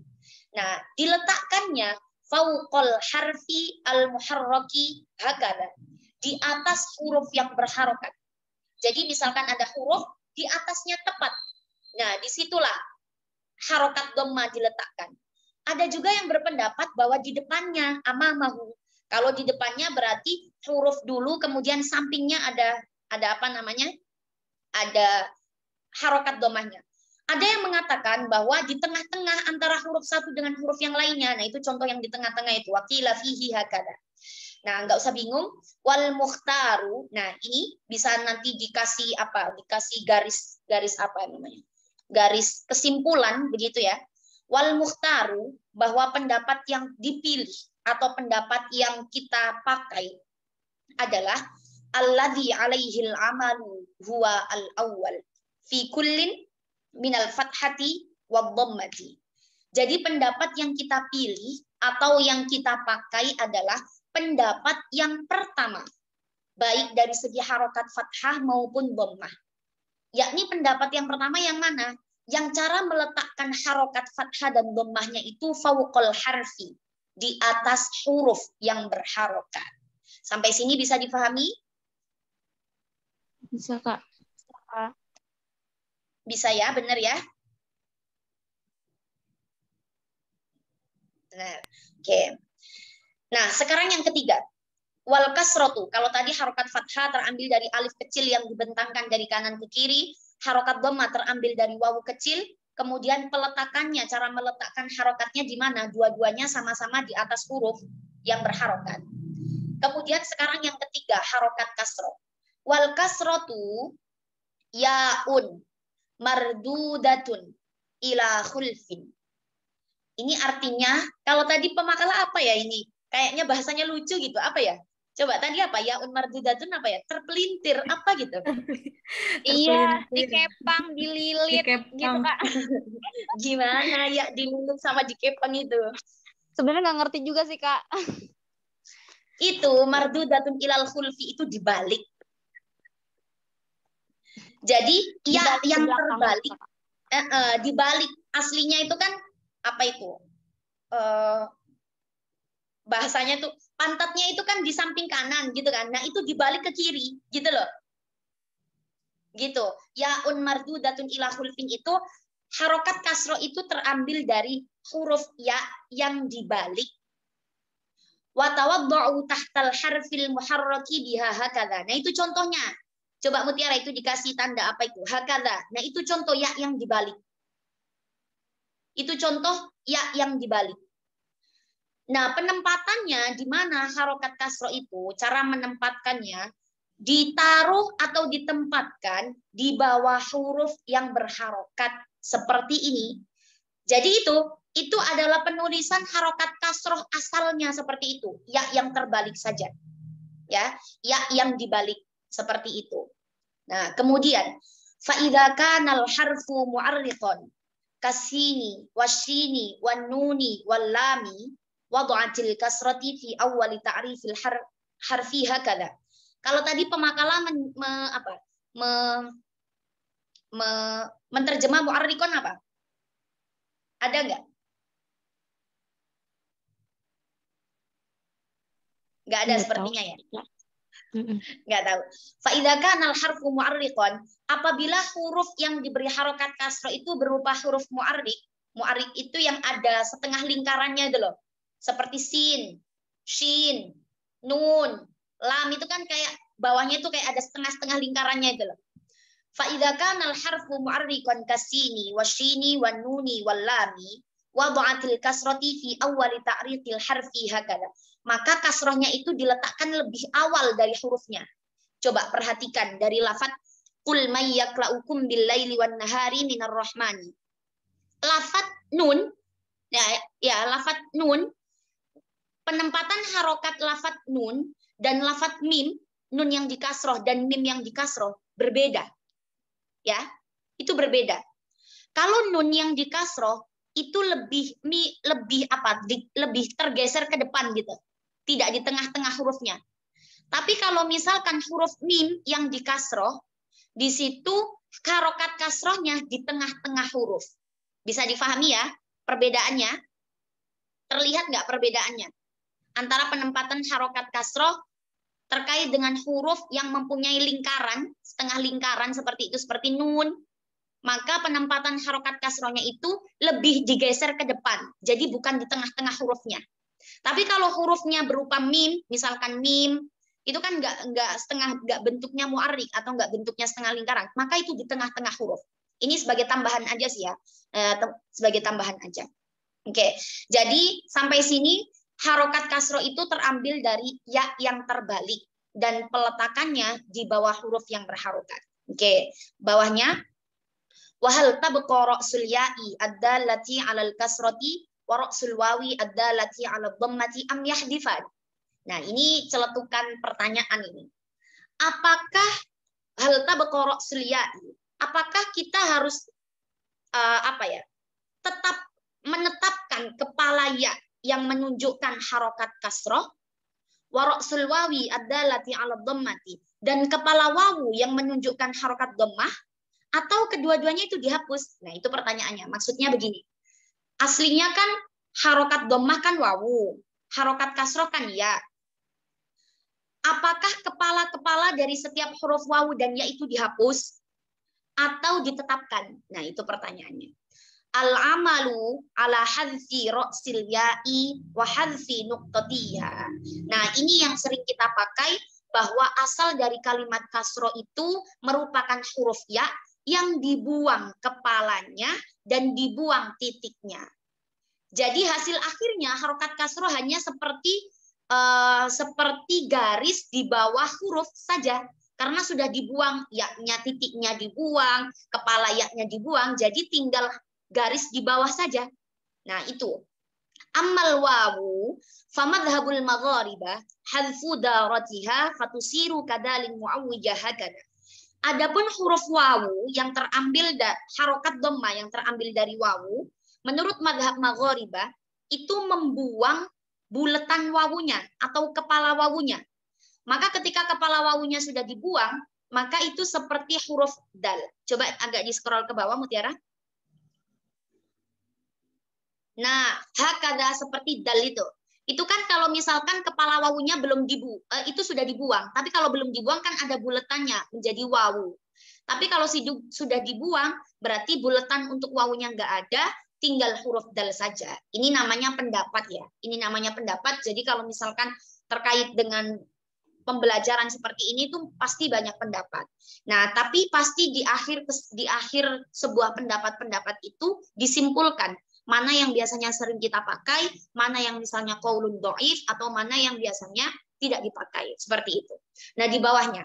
Nah, diletakkannya fauqal harfi al-muharraki hakada, di atas huruf yang berharokat. Jadi misalkan ada huruf di atasnya tepat. Nah, disitulah harokat dhammah diletakkan. Ada juga yang berpendapat bahwa di depannya amamahu. Kalau di depannya berarti huruf dulu, kemudian sampingnya ada apa namanya? Ada harokat dhammahnya. Ada yang mengatakan bahwa di tengah-tengah antara huruf satu dengan huruf yang lainnya. Nah, itu contoh yang di tengah-tengah itu. Waqila fihi hakada. Nah, nggak usah bingung. Wal mukhtaru. Nah, ini bisa nanti dikasih apa? Dikasih garis apa namanya? Garis kesimpulan begitu ya. Wal mukhtaru, bahwa pendapat yang dipilih atau pendapat yang kita pakai adalah alladzi alaihil amalu huwa al-awwal fi kullin minal fathati wad dhammati. Jadi pendapat yang kita pilih atau yang kita pakai adalah pendapat yang pertama, baik dari segi harokat fathah maupun dhammah. Yakni pendapat yang pertama yang mana? Yang cara meletakkan harokat fathah dan dhammahnya itu fauqal harfi, di atas huruf yang berharokat. Sampai sini bisa difahami? Bisa, Kak. Bisa ya, benar ya? Benar. Oke. Nah, sekarang yang ketiga. Wal kasrotu. Kalau tadi harokat fathah terambil dari alif kecil yang dibentangkan dari kanan ke kiri. Harokat dhammah terambil dari wawu kecil. Kemudian peletakannya, cara meletakkan harokatnya di mana? Dua-duanya sama-sama di atas huruf yang berharokat. Kemudian sekarang yang ketiga, harokat kasroh. Wal kasrotu yaun mardudatun ila khulfin. Ini artinya, kalau tadi pemakalah apa ya ini? Kayaknya bahasanya lucu gitu, apa ya? Coba tadi apa? Yaun mardudatun apa ya? Terpelintir, apa gitu? Iya, dikepang, dililit, gitu Kak. Gimana ya dililit sama dikepang itu? Sebenarnya nggak ngerti juga sih Kak. Itu mardudatun ilal khulfi itu dibalik. Jadi ya yang terbalik, dibalik aslinya itu kan apa itu? Bahasanya tuh pantatnya itu kan di samping kanan gitu kan. Nah, itu dibalik ke kiri gitu loh. Gitu. Yaun mardudatun ila khulfin itu harokat kasroh itu terambil dari huruf ya yang dibalik. Wa tawadda'u tahtal harfil muharraki biha hakadha. Nah, itu contohnya. Coba Mutiara itu dikasih tanda apa itu? Hakadha. Nah, itu contoh ya yang dibalik. Itu contoh ya yang dibalik. Nah, penempatannya di mana harokat kasroh itu, cara menempatkannya, ditaruh atau ditempatkan di bawah huruf yang berharokat seperti ini. Jadi itu adalah penulisan harokat kasroh asalnya seperti itu. Ya yang terbalik saja. Ya yang dibalik seperti itu. Nah, kemudian فَإِذَا كَانَ الْحَرْفُ مُعَرِّضًا كَالسِّينِ وَالشِّينِ وَالنُّونِ وَاللَّامِ وَضَعَتِ الْكَسْرَةِ فِي أَوَّلِ تَعْرِيفِ الْحَرْفِ هَكَذَا. Kalau tadi pemakala menterjemah mu'arriqon apa? Ada nggak? Nggak ada sepertinya ya. Nggak tahu. Fa'idza kana al-harfu mu'arriqan, apabila huruf yang diberi harokat kasroh itu berupa huruf mu'arriq. Mu'arriq itu yang ada setengah lingkarannya itu loh. Seperti sin, shin, nun, lam itu kan kayak bawahnya itu kayak ada setengah-setengah lingkarannya itu loh. Fa'idza kana al-harfu mu'arriqan kasini wasyini wan nuni wal lami wada'atil kasrati fi awwali ta'riqil harfi hakada. Maka kasrohnya itu diletakkan lebih awal dari hurufnya. Coba perhatikan dari lafaz qul may yaklaukum bil laili wan nahari minar rahmani. Lafaz nun ya lafaz nun, penempatan harokat lafaz nun dan lafaz mim, nun yang dikasroh dan mim yang dikasroh berbeda. Ya, itu berbeda. Kalau nun yang dikasroh itu lebih tergeser ke depan gitu. Tidak di tengah-tengah hurufnya. Tapi kalau misalkan huruf mim yang dikasroh, di situ harokat kasrohnya di tengah-tengah huruf. Bisa difahami ya perbedaannya? Terlihat nggak perbedaannya? Antara penempatan harokat kasroh terkait dengan huruf yang mempunyai lingkaran, setengah lingkaran seperti itu, seperti nun, maka penempatan harokat kasrohnya itu lebih digeser ke depan. Jadi bukan di tengah-tengah hurufnya. Tapi kalau hurufnya berupa mim, misalkan mim, itu kan nggak bentuknya mu'arriq atau nggak bentuknya setengah lingkaran, maka itu di tengah-tengah huruf. Ini sebagai tambahan aja sih ya, sebagai tambahan aja. Oke, jadi sampai sini harokat kasroh itu terambil dari ya yang terbalik dan peletakannya di bawah huruf yang berharokat. Oke, bawahnya wahal tabqa ra'sul ya'i ad-dallati 'alal kasrati wa ra'sul wawi ad-dallati 'ala dhammati am yahdifan. Nah, ini celetukan pertanyaan ini. Apakah hal tabqa ra'sul ya'i? Apakah kita harus tetap menetapkan kepala ya yang menunjukkan harokat kasroh, wa ra'sul wawi ad-dallati 'ala dhammati, dan kepala wawu yang menunjukkan harokat dhammah, atau kedua-duanya itu dihapus? Nah, itu pertanyaannya. Maksudnya begini. Aslinya kan harokat dhammah kan wawu, harokat kasroh kan ya. Apakah kepala-kepala dari setiap huruf wawu dan ya itu dihapus atau ditetapkan? Nah, itu pertanyaannya. Al-amalu ala hadfi ra'sil ya'i wa hadfi nuqtatiha. Nah, ini yang sering kita pakai, bahwa asal dari kalimat kasroh itu merupakan huruf ya yang dibuang kepalanya dan dibuang titiknya. Jadi hasil akhirnya harokat kasroh hanya seperti garis di bawah huruf saja, karena sudah dibuang ya-nya, titiknya dibuang, kepala ya-nya dibuang, jadi tinggal garis di bawah saja. Nah, itu. Ammal wawu famadhabul magharibah hadfu daratiha fatusiru kadalin muawwijah hakada. Adapun huruf wawu yang terambil harokat dhamma yang terambil dari wawu, menurut madhab magharibah itu membuang buletan wawunya atau kepala wawunya. Maka ketika kepala wawunya sudah dibuang, maka itu seperti huruf dal. Coba agak di-scroll ke bawah, Mutiara. Nah, hakada seperti dal itu. Itu kan kalau misalkan kepala wawunya belum itu sudah dibuang. Tapi kalau belum dibuang kan ada buletannya menjadi wawu. Tapi kalau sudah dibuang, berarti buletan untuk wawunya nggak ada, tinggal huruf dal saja. Ini namanya pendapat ya. Ini namanya pendapat. Jadi kalau misalkan terkait dengan pembelajaran seperti ini tuh pasti banyak pendapat. Nah, tapi pasti di akhir sebuah pendapat-pendapat itu disimpulkan mana yang biasanya sering kita pakai, mana yang misalnya qaulun dhaif, atau mana yang biasanya tidak dipakai. Seperti itu. Nah, di bawahnya.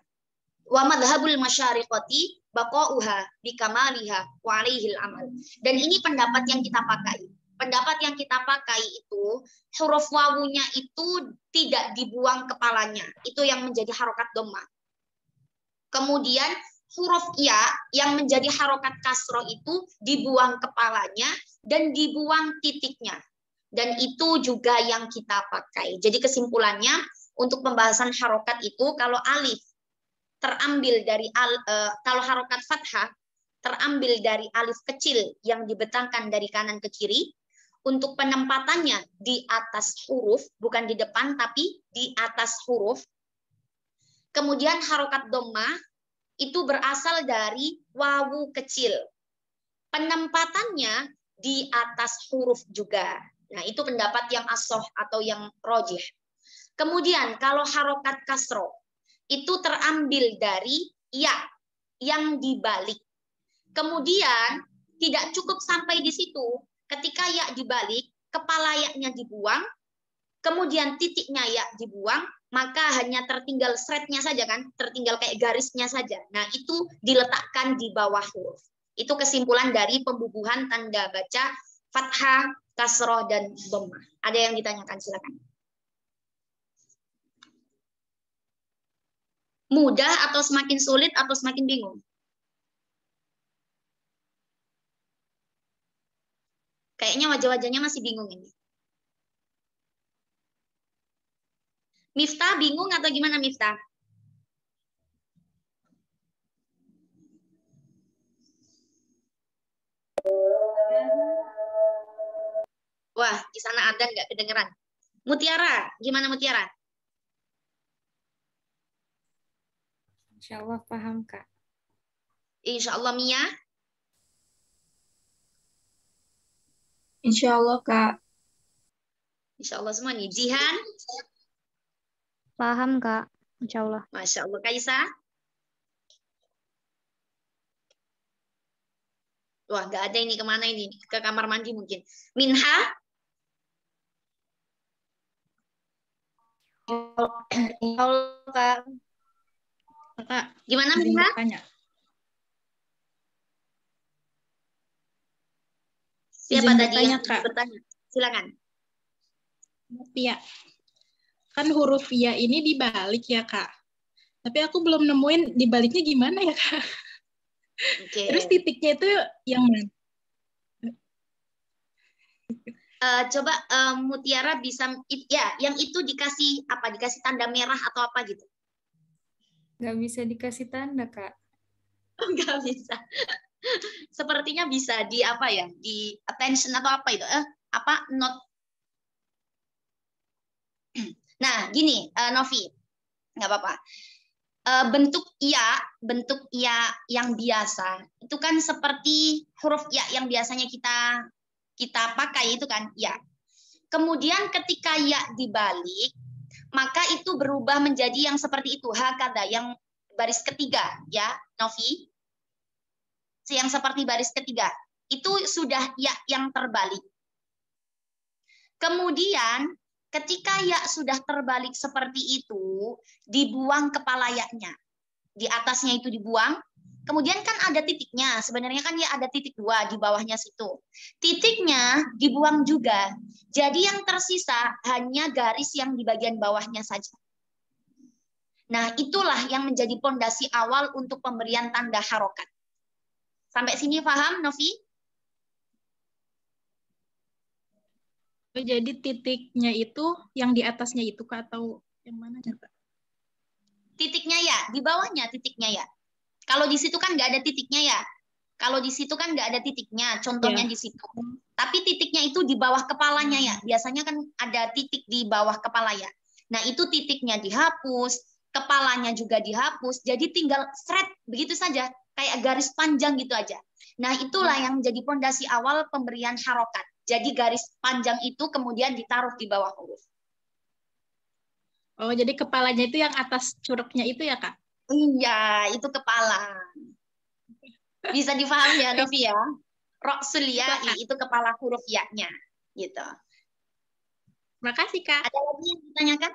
Wa madhabul masyariqati baqa'uha bikamaliha wa 'alaihil amal. Dan ini pendapat yang kita pakai. Pendapat yang kita pakai itu, huruf wawunya itu tidak dibuang kepalanya. Itu yang menjadi harokat dhammah. Kemudian huruf ya yang menjadi harokat kasroh itu dibuang kepalanya dan dibuang titiknya. Dan itu juga yang kita pakai. Jadi kesimpulannya untuk pembahasan harokat itu kalau alif terambil dari kalau harokat fathah terambil dari alif kecil yang dibentangkan dari kanan ke kiri, untuk penempatannya di atas huruf, bukan di depan tapi di atas huruf. Kemudian harokat dhammah itu berasal dari wawu kecil. Penempatannya di atas huruf juga. Nah, itu pendapat yang asoh atau yang rojih. Kemudian kalau harokat kasroh itu terambil dari ya yang dibalik. Kemudian tidak cukup sampai di situ. Ketika ya dibalik, kepala ya-nya dibuang, kemudian titiknya ya dibuang, maka hanya tertinggal thread-nya saja kan, tertinggal kayak garisnya saja. Nah, itu diletakkan di bawah huruf. Itu kesimpulan dari pembubuhan tanda baca fathah, kasroh, dan dhammah. Ada yang ditanyakan, silakan. Mudah atau semakin sulit atau semakin bingung? Kayaknya wajah-wajahnya masih bingung ini. Miftah bingung atau gimana Miftah? Wah, di sana ada nggak kedengeran? Mutiara, gimana Mutiara? Insya Allah paham, Kak. Insya Allah Mia? Insya Allah, Kak. Insya Allah semua nih. Jihan? Paham, Kak. Insya Allah. Masya Allah. Kaisa? Wah, nggak ada ini. Kemana ini? Ke kamar mandi mungkin. Minha? Insya Allah, Kak. Kak, Gimana izin Minha? bertanya. Siapa Izin tadi bertanya, yang Kak. bertanya? Silakan. Ya. Kan huruf ya ini dibalik ya, Kak. Tapi aku belum nemuin dibaliknya gimana ya, Kak. Oke. Terus titiknya itu yang mana? Coba Mutiara bisa ya, yang itu dikasih apa? Dikasih tanda merah atau apa gitu? Nggak bisa dikasih tanda, Kak. Nggak bisa. Sepertinya bisa di apa ya? Di attention atau apa itu? Apa not? Nah, gini, Novi, nggak apa-apa. Bentuk ya yang biasa itu kan seperti huruf ya yang biasanya kita pakai itu kan ya. Kemudian ketika ya dibalik, maka itu berubah menjadi yang seperti itu, hakada, yang baris ketiga ya, Novi. Yang seperti baris ketiga itu sudah ya yang terbalik. Kemudian ketika ya sudah terbalik seperti itu, dibuang kepala ya-nya. Di atasnya itu dibuang. Kemudian kan ada titiknya. Sebenarnya kan ya ada titik 2 di bawahnya situ. Titiknya dibuang juga. Jadi yang tersisa hanya garis yang di bagian bawahnya saja. Nah, itulah yang menjadi pondasi awal untuk pemberian tanda harokat. Sampai sini paham, Novi? Jadi titiknya itu yang di atasnya itu, Kak, atau yang mana, Kak? Titiknya ya, di bawahnya titiknya ya. Kalau di situ kan nggak ada titiknya ya. Kalau di situ kan nggak ada titiknya, contohnya di situ. Tapi titiknya itu di bawah kepalanya ya. Biasanya kan ada titik di bawah kepala ya. Nah, itu titiknya dihapus, kepalanya juga dihapus. Jadi tinggal thread begitu saja, kayak garis panjang gitu aja. Nah, itulah yang menjadi pondasi awal pemberian harokat. Jadi garis panjang itu kemudian ditaruh di bawah huruf. Oh, jadi kepalanya itu yang atas curugnya itu ya, Kak? Iya, itu kepala. Bisa difahami ya, Novi ya? Roksul ya'i, itu kepala huruf ya-nya. Gitu. Makasih, Kak. Ada lagi yang ditanyakan?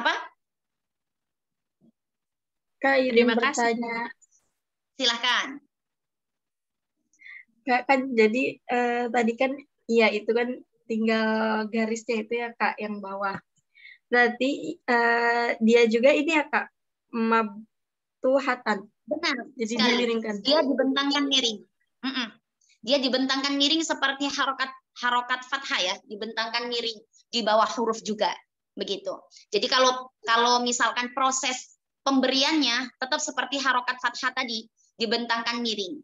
Apa? Kak, izin bertanya. Silahkan. Kak, kan jadi tadi kan iya itu kan tinggal garisnya itu ya Kak yang bawah. Berarti dia juga ini ya Kak, mabtuhatan. Benar. Jadi sekali. dimiringkan. Dia dibentangkan miring. Dia dibentangkan miring seperti harokat fathah ya, dibentangkan miring di bawah huruf juga. Begitu. Jadi kalau misalkan proses pemberiannya tetap seperti harokat fathah tadi, dibentangkan miring.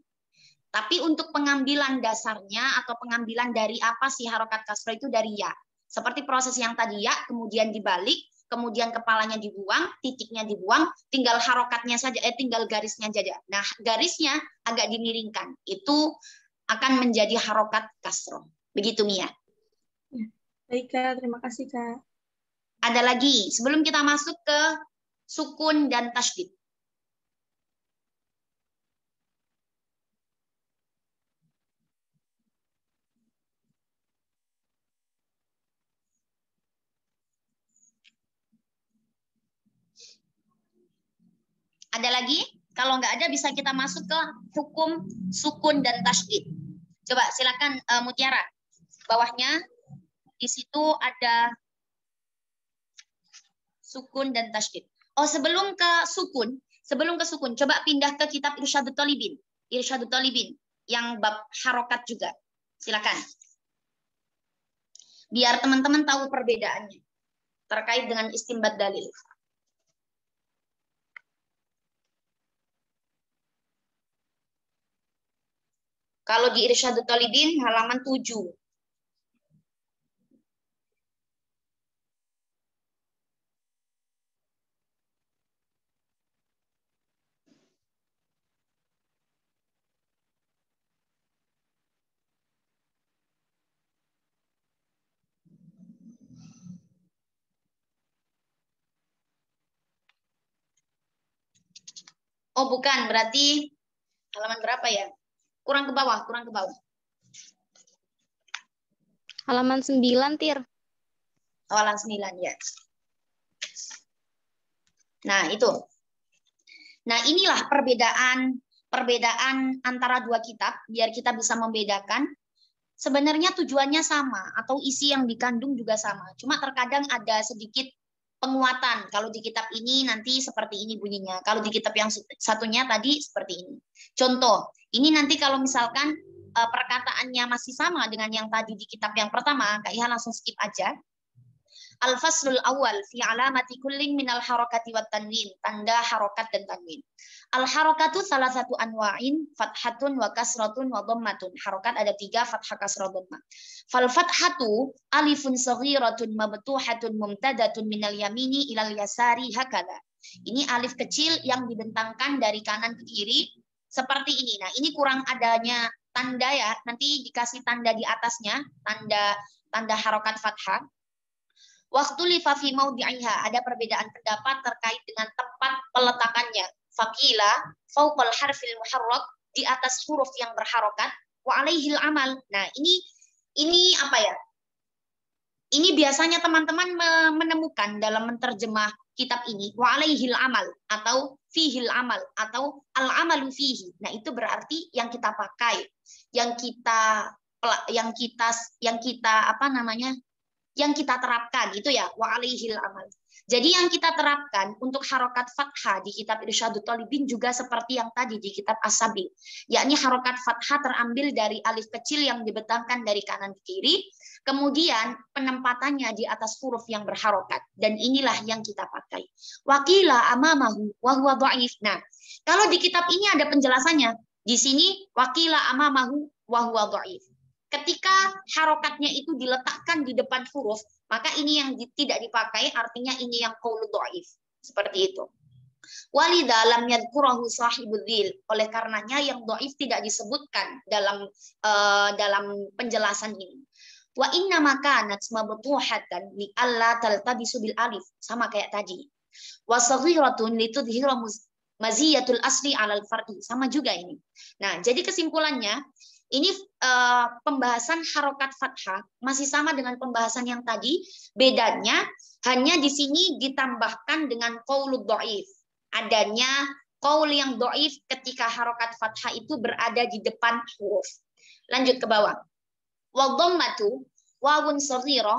Tapi untuk pengambilan dasarnya atau pengambilan dari apa sih harokat kasroh itu dari ya. Seperti proses yang tadi ya, kemudian dibalik, kemudian kepalanya dibuang, titiknya dibuang, tinggal harokatnya saja, tinggal garisnya saja. Nah, garisnya agak dimiringkan. Itu akan menjadi harokat kasroh. Begitu, Mia. Baik, Kak. Terima kasih, Kak. Ada lagi, sebelum kita masuk ke sukun dan tasydid. Ada lagi? Kalau nggak ada bisa kita masuk ke hukum sukun dan tasydid. Coba silakan Mutiara. Bawahnya di situ ada sukun dan tasydid. Oh, sebelum ke sukun, coba pindah ke kitab Irsyadut Thalibin. Irsyadut Thalibin yang bab harokat juga. Silakan. Biar teman-teman tahu perbedaannya terkait dengan istinbat dalil. Kalau di Irsyadut Thalibin halaman 7. Oh, bukan, berarti halaman berapa ya? Kurang ke bawah. Halaman 9, Tir. Halaman 9 ya. Nah, itu. Nah, inilah perbedaan antara dua kitab biar kita bisa membedakan. Sebenarnya tujuannya sama atau isi yang dikandung juga sama. Cuma terkadang ada sedikit penguatan. Kalau di kitab ini nanti seperti ini bunyinya. Kalau di kitab yang satunya tadi seperti ini. Contoh, ini nanti kalau misalkan perkataannya masih sama dengan yang tadi di kitab yang pertama, Kak Iha langsung skip aja. Al-faslul awal fi alamati kullin minal harakati wat tanwin. Tanda harokat dan tanwin. Al-harakatu salah satu anwa'in fathatun wa kasratun wa dhammatun. Harokat ada 3, fathah, kasrah, dhammah. Fal fathatu alifun saghiratun mabtuhatun mumtadatun minal yamini ilal yasari hakala. Ini alif kecil yang dibentangkan dari kanan ke kiri seperti ini. Nah, ini kurang adanya tanda ya. Nanti dikasih tanda di atasnya, tanda harokat fathah. Waktu lifafi maudhi'iha, ada perbedaan pendapat terkait dengan tempat peletakannya. Faqila fauqal harfil muharrak, di atas huruf yang berharokat, wa alaihil amal. Nah, ini apa ya? Ini biasanya teman-teman menemukan dalam menerjemah kitab ini wa alaihil amal atau fihil amal atau al amalu fihi. Nah, itu berarti yang kita pakai, yang kita apa namanya? Yang kita terapkan itu ya wa alaihil amal. Jadi yang kita terapkan untuk harokat fathah di kitab Irsyadut Thalibin juga seperti yang tadi di kitab As-Sabil, yakni harokat fathah terambil dari alif kecil yang dibentangkan dari kanan ke kiri, kemudian penempatannya di atas huruf yang berharokat, dan inilah yang kita pakai. Waqila amamahu wa huwa dhaif. Nah, kalau di kitab ini ada penjelasannya. Di sini waqila amamahu wa huwa dhaif. Ketika harokatnya itu diletakkan di depan huruf, maka ini yang tidak dipakai, artinya ini yang qaulu dhaif. Seperti itu. Walidha lam yadhkurahu sahibul dhil. Oleh karenanya yang dhaif tidak disebutkan dalam penjelasan ini. Wa inna makanat mabtuhatan li alla taltabisu bil alif. Sama kayak tadi. Wa saghiratun litudhira maziyatul asli alal far'i. Sama juga ini. Nah, jadi kesimpulannya, ini pembahasan harokat fathah masih sama dengan pembahasan yang tadi. Bedanya hanya di sini ditambahkan dengan qaulud dhaif. Adanya qaul yang dhaif ketika harokat fathah itu berada di depan huruf. Lanjut ke bawah. Wa dhammatu wawun shaghirah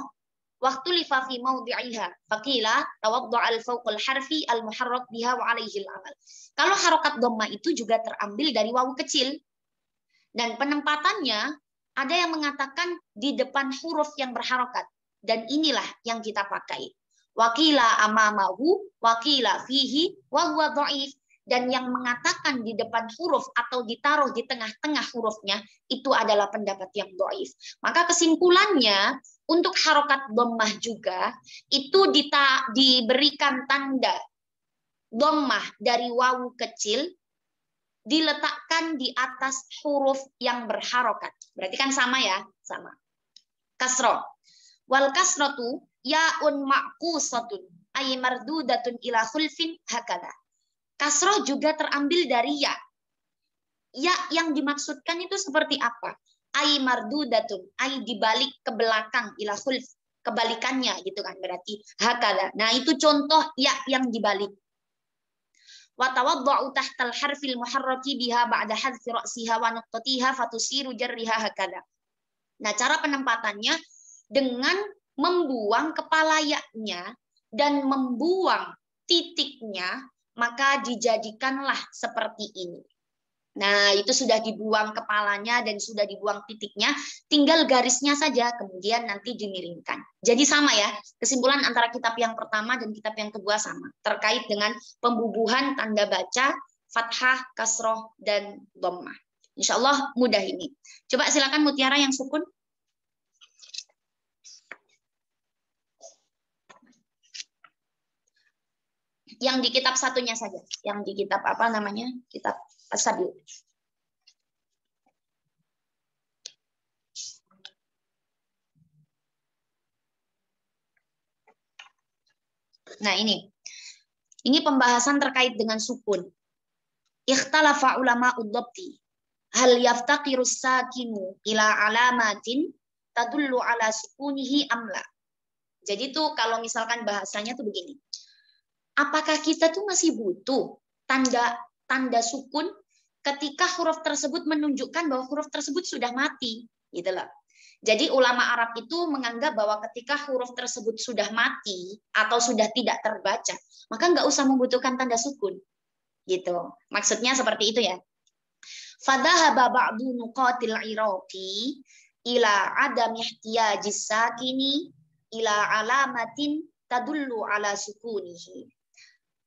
واختلف في موضعها فقيل توضع الفوق الحرف المحرك بها وعليه العمل. Kalau harokat dhamma itu juga terambil dari wawu kecil. Dan penempatannya ada yang mengatakan di depan huruf yang berharokat. Dan inilah yang kita pakai. Wakila amamahu, wakila fihi, wa huwa dhaif. Dan yang mengatakan di depan huruf atau ditaruh di tengah-tengah hurufnya itu adalah pendapat yang dhaif. Maka kesimpulannya untuk harokat dhammah juga itu diberikan tanda dhammah dari wawu kecil diletakkan di atas huruf yang berharokat. Berarti kan sama ya? Sama. Kasroh. Wal kasratu ya'un ma'kusatun ay mardudatun ila khulfin hakada. Kasroh juga terambil dari ya. Ya yang dimaksudkan itu seperti apa? Ay mardudatun, ay dibalik ke belakang, ila khulf, kebalikannya gitu kan berarti hakada. Nah itu contoh ya yang dibalik. Wa tawadda'u tahtal harfil muharraki biha ba'da hadfi ra'siha wa nuqtatiha fatusiru jarriha hakada. Nah cara penempatannya dengan membuang kepala ya-nya dan membuang titiknya, maka dijadikanlah seperti ini. Nah, itu sudah dibuang kepalanya dan sudah dibuang titiknya, tinggal garisnya saja, kemudian nanti dimiringkan. Jadi sama ya, kesimpulan antara kitab yang pertama dan kitab yang kedua sama, terkait dengan pembubuhan tanda baca, fathah, kasroh, dan dhammah. Insya Allah mudah ini. Coba silakan Mutiara yang sukun. Yang di kitab satunya saja, yang di kitab apa namanya? Kitab As-Sabil. Nah, ini pembahasan terkait dengan sukun. Ikhtalafa ulama'ud dhabti hal yaftaqiru sakinu ila alamatin tadullu ala sukunihi amla. Jadi tuh kalau misalkan bahasanya tuh begini. Apakah kita tuh masih butuh tanda sukun ketika huruf tersebut menunjukkan bahwa huruf tersebut sudah mati, gitu loh. Jadi ulama Arab itu menganggap bahwa ketika huruf tersebut sudah mati atau sudah tidak terbaca, maka nggak usah membutuhkan tanda sukun, gitu. Maksudnya seperti itu ya. Fadhahaba ba'du nuqatil iraqi ila adam ihtiyajis sakini ila alamatin tadullu ala sukunihi.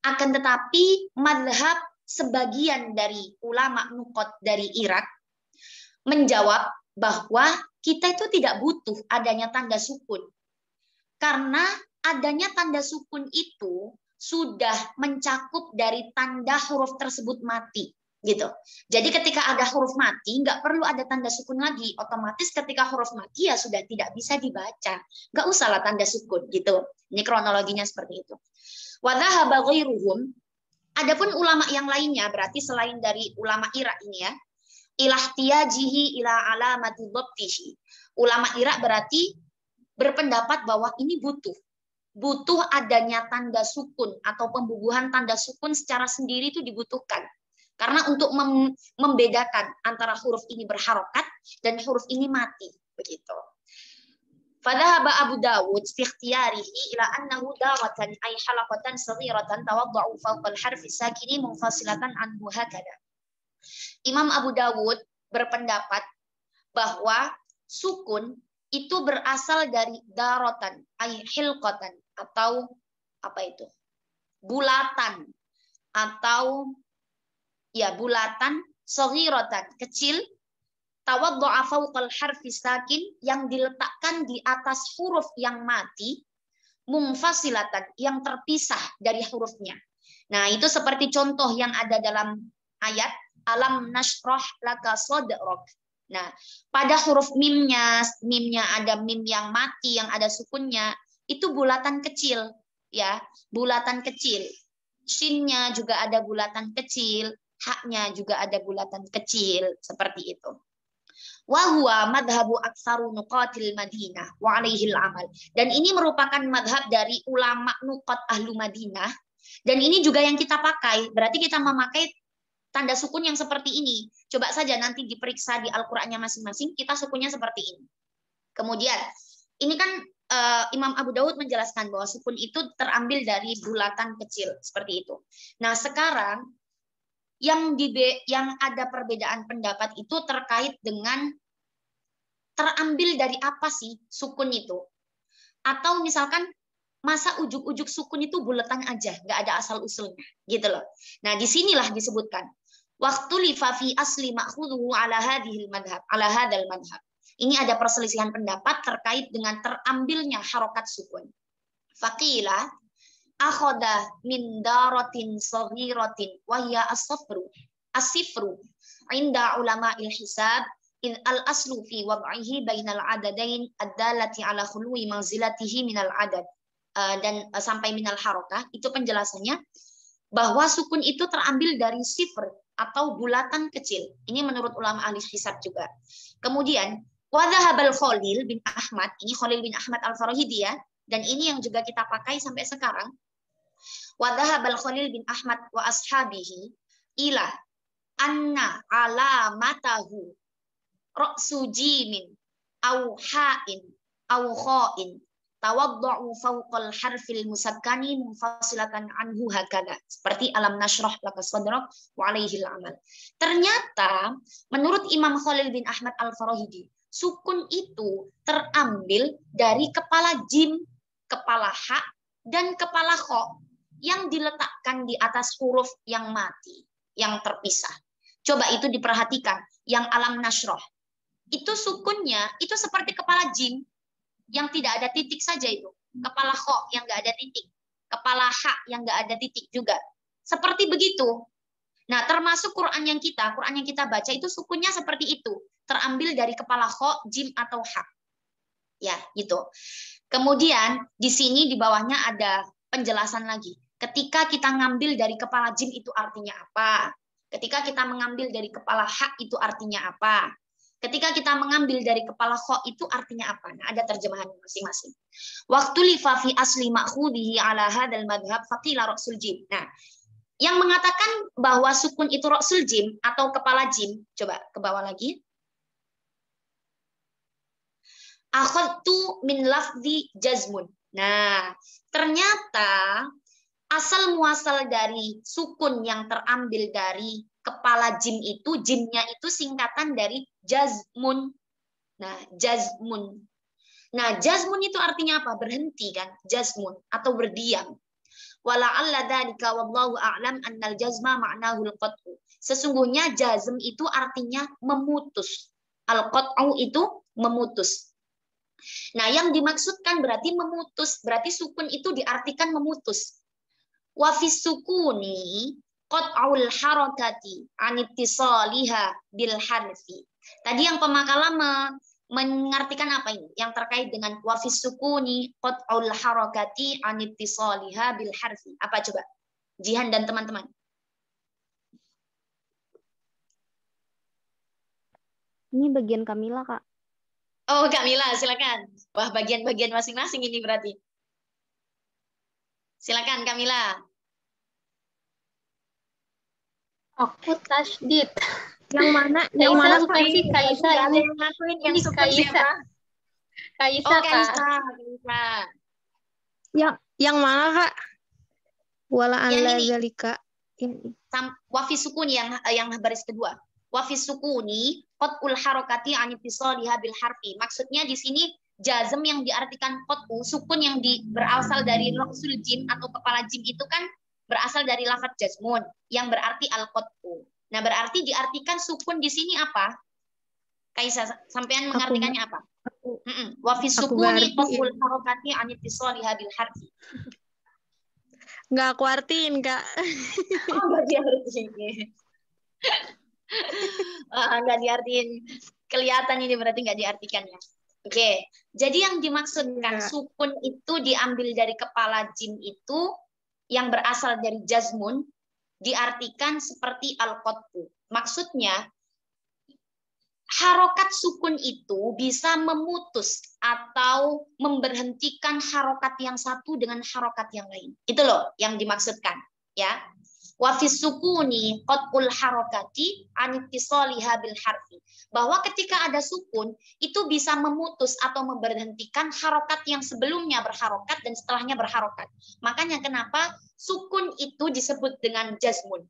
Akan tetapi mazhab sebagian dari ulama nuqat dari Irak menjawab bahwa kita itu tidak butuh adanya tanda sukun. Karena adanya tanda sukun itu sudah mencakup dari tanda huruf tersebut mati. Gitu. Jadi ketika ada huruf mati, nggak perlu ada tanda sukun lagi. Otomatis ketika huruf mati ya sudah tidak bisa dibaca. Nggak usahlah tanda sukun. Gitu. Ini kronologinya seperti itu. Wadhahaba ghairuhum, adapun ulama yang lainnya berarti selain dari ulama Irak ini ya, ilahtiyajihi ila alamati dhabtihi. Ulama Irak berarti berpendapat bahwa ini butuh adanya tanda sukun atau pembubuhan tanda sukun secara sendiri itu dibutuhkan. Karena untuk membedakan antara huruf ini berharokat dan huruf ini mati, begitu. Fadhahaba Abu Dawud fi ikhtiyarihi ila annahu dawatan ay halaqatan saghiratan tawadda'u fawqa al-harfi sakini munfasilatan anhu hakada. Imam Abu Dawud berpendapat bahwa sukun itu berasal dari daratan ay hilqatan atau apa itu? Bulatan atau ya bulatan saghiratan kecil tawaddu'a fawqal harfi sakin yang diletakkan di atas huruf yang mati munfasilatan yang terpisah dari hurufnya. Nah, itu seperti contoh yang ada dalam ayat alam nashrah laka sadrak. Nah, pada huruf mimnya ada mim yang mati yang ada sukunnya, itu bulatan kecil ya, bulatan kecil. Shinnya juga ada bulatan kecil, haknya juga ada bulatan kecil seperti itu. Wa huwa madhabu aktsaru nuqatil Madinah wa alaihil amal. Dan ini merupakan madhab dari ulama nuqat ahlu Madinah. Dan ini juga yang kita pakai. Berarti kita memakai tanda sukun yang seperti ini. Coba saja nanti diperiksa di Al-Qur'annya masing-masing, kita sukunnya seperti ini. Kemudian, ini kan Imam Abu Daud menjelaskan bahwa sukun itu terambil dari bulatan kecil seperti itu. Nah, sekarang yang ada perbedaan pendapat itu terkait dengan terambil dari apa sih sukun itu? Atau misalkan masa ujuk-ujuk sukun itu bulatan aja, nggak ada asal usulnya, gitu loh. Nah, disinilah disebutkan waktu lifafi asli ma'khudhu ala hadhil madhab, ala hadal madhab. Ini ada perselisihan pendapat terkait dengan terambilnya harokat sukun. Faqila akhoda min daratin saghiratin wa hiya as-sifru inda ulama il-hisab in al-aslu fi wad'ihi bainal adadain ad-dalati ala khului manzilatihi minal adad. Dan sampai minal harokah, itu penjelasannya bahwa sukun itu terambil dari sifr atau bulatan kecil. Ini menurut ulama ahli hisab juga. Kemudian wadhahabal Khalil bin Ahmad, ini Khalil bin Ahmad al-Farahidi ya, dan ini yang juga kita pakai sampai sekarang. Wadhahabal Khalil bin Ahmad wa ashabihi ila anna alamatahu ra'su jimin au ha'in au kha'in tawaddu'u fawqal harfil musakkani munfasilatan anhu hakada. Seperti alam nashrah laka sadrak wa alaihil amal. Ternyata menurut Imam Khalil bin Ahmad al-Farahidi, sukun itu terambil dari kepala jim, kepala ha, dan kepala kho yang diletakkan di atas huruf yang mati, yang terpisah. Coba itu diperhatikan, yang alam nashrah. Itu sukunnya, itu seperti kepala jim, yang tidak ada titik saja itu. Kepala kho yang nggak ada titik. Kepala ha yang nggak ada titik juga. Seperti begitu. Nah, termasuk Quran yang kita baca itu sukunnya seperti itu. Terambil dari kepala kho, jim atau ha. Ya, gitu. Kemudian di sini di bawahnya ada penjelasan lagi. Ketika kita ngambil dari kepala jim itu artinya apa? Ketika kita mengambil dari kepala ha itu artinya apa? Ketika kita mengambil dari kepala kho itu artinya apa? Nah, ada terjemahan masing-masing. Waktu lifa fi asli ma'khudhihi ala hadzal madhhab faqila ra'sul jim. Nah, yang mengatakan bahwa sukun itu ra'sul jim atau kepala jim, coba ke bawah lagi. Akhadtu min lafzi jazmun. Nah, ternyata asal muasal dari sukun yang terambil dari kepala jim itu, jimnya itu singkatan dari jazmun. Nah, jazmun. Nah, jazmun itu artinya apa? Berhenti kan? Jazmun atau berdiam. Wala'alla dzalika wallahu a'lam annal jazma ma'nahu al-qat'u. Sesungguhnya jazm itu artinya memutus. Al-qat'u itu memutus. Nah, yang dimaksudkan berarti memutus, berarti sukun itu diartikan memutus. Wa fis sukuni qat'ul harakati an ittisaliha bil harfi. Tadi yang pemakalah mengartikan apa ini? Yang terkait dengan wa fis sukuni qat'ul harakati an ittisaliha bil harfi. Apa coba? Jihan dan teman-teman. Ini bagian Kamila, Kak. Oh, Kamila, silakan. Wah, bagian-bagian masing-masing ini berarti. Silakan Kamila. Aku tasdid. Yang mana? Yang mana bukan sih Kaisa ini? Yang sukun siapa? Kaisa, Oh, Kak. Kaisa. Yang mana, Kak? Wala Yang ala ini. zalika. Wafi sukuni yang baris kedua. Wafi sukuni qat'ul harakati an ittisaliha bil harfi. Maksudnya di sini jazm yang diartikan qat'u, sukun yang berasal dari ra'sul jim atau kepala jim itu kan berasal dari lafaz jazmun yang berarti al-qat'u. Nah, berarti diartikan sukun di sini apa? Kaisa, sampean mengartikannya apa? Wa fi sukuni qat'ul harakati an ittisaliha bil harfi. Nggak aku artiin, Kak. Oh, nggak diartiin. Nggak diartiin. Kelihatan ini berarti nggak diartikan ya. Oke, jadi yang dimaksudkan sukun itu diambil dari kepala jim itu yang berasal dari jazmun, diartikan seperti al-qat'u. Maksudnya, harokat sukun itu bisa memutus atau memberhentikan harokat yang satu dengan harokat yang lain. Itu loh yang dimaksudkan. Ya. Wa fis sukuni qat'ul harakati an ittisaliha bil harfi. Bahwa ketika ada sukun itu bisa memutus atau memberhentikan harokat yang sebelumnya berharokat dan setelahnya berharokat. Makanya kenapa sukun itu disebut dengan jazmun.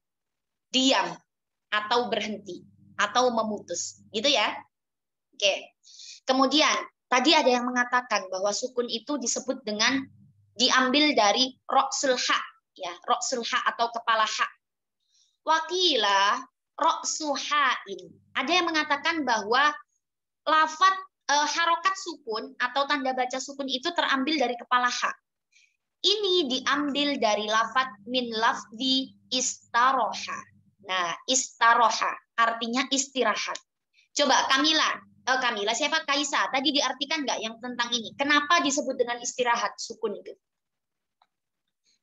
Diam atau berhenti atau memutus. Gitu ya. Oke. Kemudian tadi ada yang mengatakan bahwa sukun itu disebut dengan diambil dari ra'sul ha, ya, ra'sul ha atau kepala ha. Wakila ra'su ha'in. Ada yang mengatakan bahwa lafaz harokat sukun atau tanda baca sukun itu terambil dari kepala ha. Ini diambil dari lafaz min lafzi istaroha. Nah, istaroha artinya istirahat. Coba Kamila siapa? Kaisa. Tadi diartikan nggak yang tentang ini? Kenapa disebut dengan istirahat sukun itu?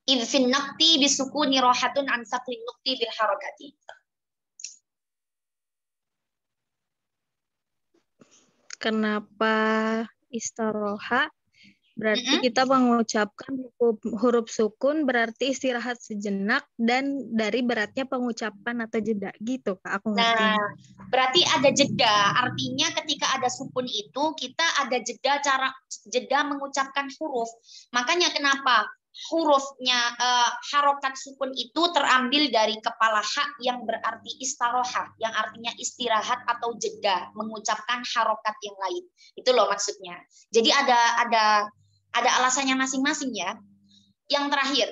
Idfin nakti bisukuni rohatun an saklin nukti bil harakati. Kenapa istaroha? Berarti kita mengucapkan huruf sukun berarti istirahat sejenak dan dari beratnya pengucapan atau jeda gitu Kak, aku ngerti. Nah, berarti ada jeda. Artinya ketika ada sukun itu kita ada jeda mengucapkan huruf. Makanya kenapa hurufnya harokat sukun itu terambil dari kepala ha yang berarti istaroha, yang artinya istirahat atau jeda mengucapkan harokat yang lain. Itu loh maksudnya. Jadi ada alasannya masing-masing ya. Yang terakhir,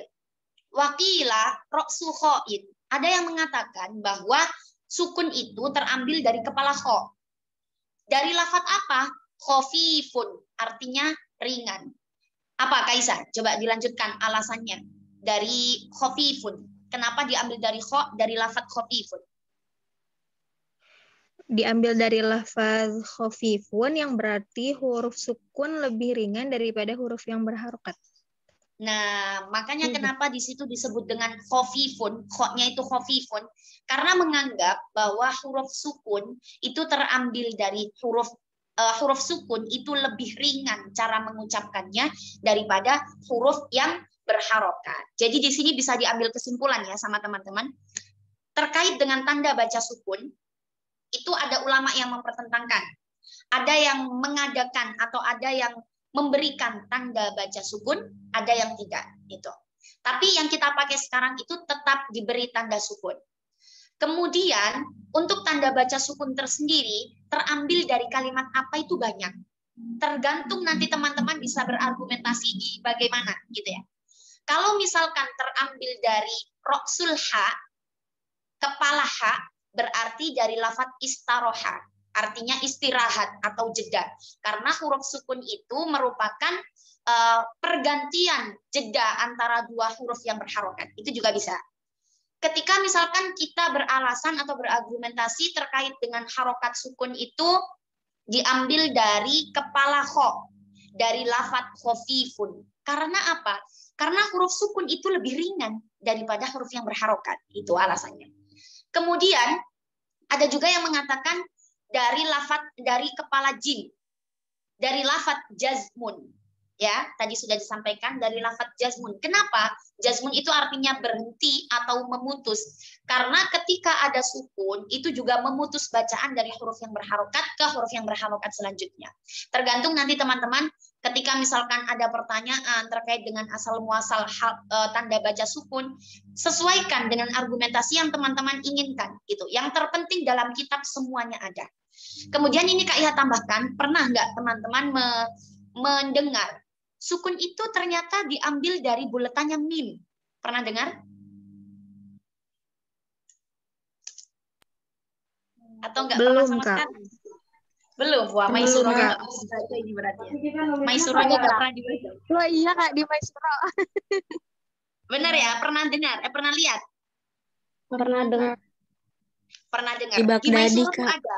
wakila ra'su kho'id. Ada yang mengatakan bahwa sukun itu terambil dari kepala kho. Dari lafaz apa? Khofifun, artinya ringan. Apa Kaisa? Coba dilanjutkan alasannya. Dari khofifun. Kenapa diambil dari kho, dari lafaz khofifun? Diambil dari lafaz khofifun yang berarti huruf sukun lebih ringan daripada huruf yang berharokat. Nah, makanya kenapa di situ disebut dengan khofifun, kho-nya itu khofifun, karena menganggap bahwa huruf sukun itu terambil dari huruf sukun itu lebih ringan cara mengucapkannya daripada huruf yang berharokat. Jadi di sini bisa diambil kesimpulan ya sama teman-teman. Terkait dengan tanda baca sukun, itu ada ulama yang mempertentangkan. Ada yang mengadakan atau ada yang memberikan tanda baca sukun, ada yang tidak. Gitu. Tapi yang kita pakai sekarang itu tetap diberi tanda sukun. Kemudian untuk tanda baca sukun tersendiri terambil dari kalimat apa itu banyak. Tergantung nanti teman-teman bisa berargumentasi di bagaimana gitu ya. Kalau misalkan terambil dari ra'sul ha, kepala ha, berarti dari lafaz istaroha, artinya istirahat atau jeda. Karena huruf sukun itu merupakan pergantian jeda antara dua huruf yang berharokat. Itu juga bisa. Ketika misalkan kita beralasan atau berargumentasi terkait dengan harokat sukun itu diambil dari kepala kho, dari lafaz khofifun. Karena apa? Karena huruf sukun itu lebih ringan daripada huruf yang berharokat. Itu alasannya. Kemudian ada juga yang mengatakan dari kepala jim, dari lafaz jazmun. Ya, tadi sudah disampaikan dari lafaz jazmun. Kenapa? Jazmun itu artinya berhenti atau memutus. Karena ketika ada sukun, itu juga memutus bacaan dari huruf yang berharokat ke huruf yang berharokat selanjutnya. Tergantung nanti teman-teman, ketika misalkan ada pertanyaan terkait dengan asal muasal tanda baca sukun, sesuaikan dengan argumentasi yang teman-teman inginkan. Gitu. Yang terpenting dalam kitab semuanya ada. Kemudian ini Kak Iha tambahkan, pernah nggak teman-teman mendengar sukun itu ternyata diambil dari buletannya mim? Pernah dengar? Atau enggak pernah sama sekali? Belum. Wah, Maisurahnya enggak pernah baca ini berarti ya. Maisurahnya enggak pernah dibaca. Oh iya Kak, di Maisurah. Benar ya? Pernah dengar? Pernah lihat? Pernah dengar. Pernah dengar. Di Baghdadi, Kak. Ada.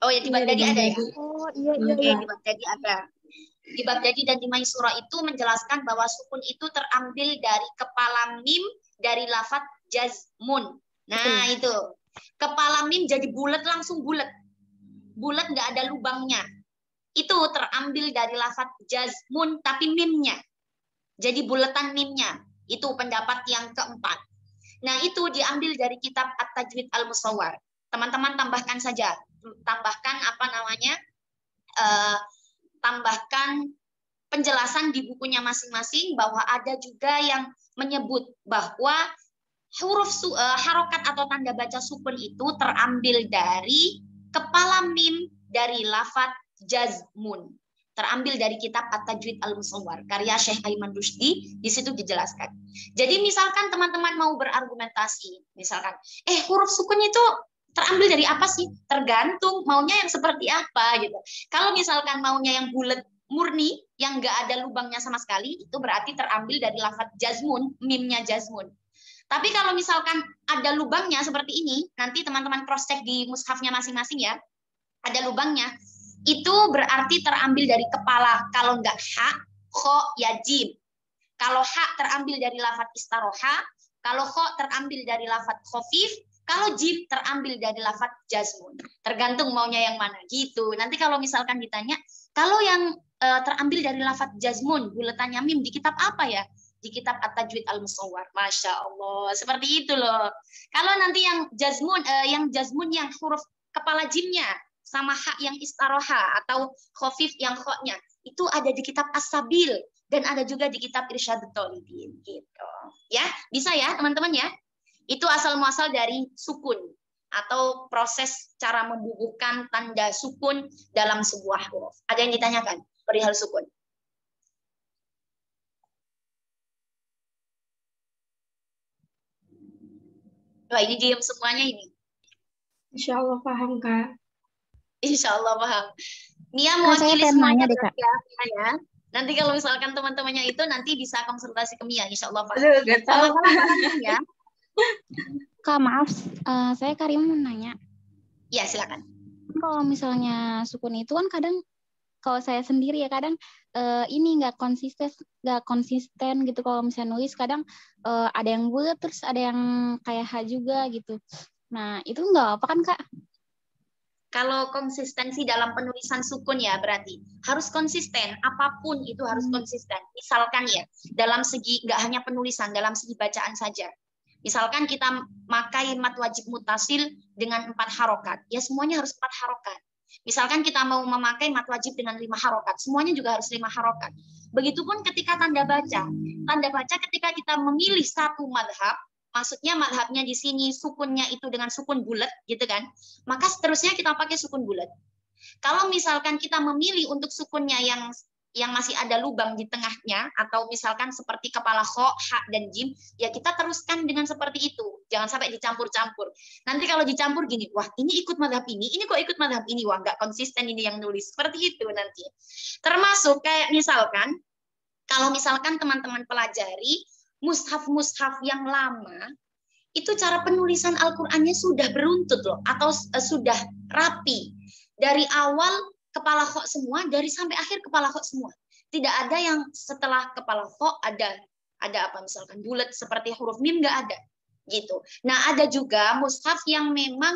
Oh ya, di Baghdadi ada ya? Oh iya. Di Baghdadi ada. Di Baghdadi dan di Maisurah itu menjelaskan bahwa sukun itu terambil dari kepala mim dari lafaz jazmun. Nah, itu. Kepala mim jadi bulat, langsung bulat. Bulat nggak ada lubangnya. Itu terambil dari lafaz jazmun tapi mimnya. Jadi bulatan mimnya. Itu pendapat yang keempat. Nah, itu diambil dari kitab At-Tajwid Al-Musawwar. Teman-teman tambahkan saja. Tambahkan apa namanya? Tambahkan penjelasan di bukunya masing-masing bahwa ada juga yang menyebut bahwa harokat atau tanda baca sukun itu terambil dari kepala mim dari lafadz jazmun. Terambil dari kitab At-Tajwid Al-Musawwar karya Syekh Aiman Rusdi, di situ dijelaskan. Jadi misalkan teman-teman mau berargumentasi, misalkan huruf sukun itu terambil dari apa sih? Tergantung maunya yang seperti apa gitu. Kalau misalkan maunya yang bulat murni yang nggak ada lubangnya sama sekali, itu berarti terambil dari lafadz jazmun, mimnya jazmun. Tapi kalau misalkan ada lubangnya seperti ini, nanti teman-teman cross check di mushafnya masing-masing ya, ada lubangnya, itu berarti terambil dari kepala. Kalau nggak ha, kho, ya jim. Kalau ha terambil dari lafadz istaroha, kalau kho terambil dari lafadz khofif, kalau jim terambil dari lafadz jazmun. Tergantung maunya yang mana gitu. Nanti kalau misalkan ditanya, kalau yang terambil dari lafadz jazmun, buletannya mim, di kitab apa ya? Di kitab At-Tajwid Al-Musawwar. Masya Allah. Seperti itu loh. Kalau nanti yang jazmun yang huruf kepala jimnya, sama hak yang istaroha atau khofif yang khoknya, itu ada di kitab As-Sabil dan ada juga di kitab Irsyadut Thalibin gitu. Ya, bisa ya teman-teman ya. Itu asal muasal dari sukun atau proses cara membubuhkan tanda sukun dalam sebuah huruf. Ada yang ditanyakan perihal sukun? Wah, ini diam semuanya ini. Insya Allah paham, Kak. Insya Allah paham. Mia mewakili semuanya ya. Nanti kalau misalkan teman-temannya itu nanti bisa konsultasi ke Mia, Insya Allah paham. Gak tahu. Ya. Kak, maaf, saya Karim mau nanya. Ya, silakan. Kalau misalnya sukun itu kan kadang, kalau saya sendiri ya kadang ini nggak konsisten gitu. Kalau misalnya nulis kadang ada yang bulat terus ada yang kayak H juga gitu. Nah, itu nggak apa kan, Kak? Kalau konsistensi dalam penulisan sukun ya berarti harus konsisten, apapun itu harus konsisten. Misalkan ya, dalam segi nggak hanya penulisan, dalam segi bacaan saja. Misalkan kita pakai mat wajib mutasil dengan 4 harokat, ya semuanya harus 4 harokat. Misalkan kita mau memakai mat wajib dengan 5 harokat, semuanya juga harus 5 harokat. Begitupun ketika tanda baca. Tanda baca ketika kita memilih satu madhab, maksudnya madhabnya di sini sukunnya itu dengan sukun bulat gitu kan, maka seterusnya kita pakai sukun bulat. Kalau misalkan kita memilih untuk sukunnya yang masih ada lubang di tengahnya, atau misalkan seperti kepala kho, ha, dan jim, ya kita teruskan dengan seperti itu. Jangan sampai dicampur-campur. Nanti kalau dicampur gini, wah ini ikut madhab ini kok ikut madhab ini, wah nggak konsisten ini yang nulis. Seperti itu nanti. Termasuk kayak misalkan, kalau misalkan teman-teman pelajari mushaf-mushaf yang lama, itu cara penulisan Al-Qur'annya sudah beruntut loh, atau sudah rapi. Dari awal kepala kho semua, dari sampai akhir kepala kho semua. Tidak ada yang setelah kepala kho ada apa misalkan bulat seperti huruf mim, nggak ada gitu. Nah, ada juga mushaf yang memang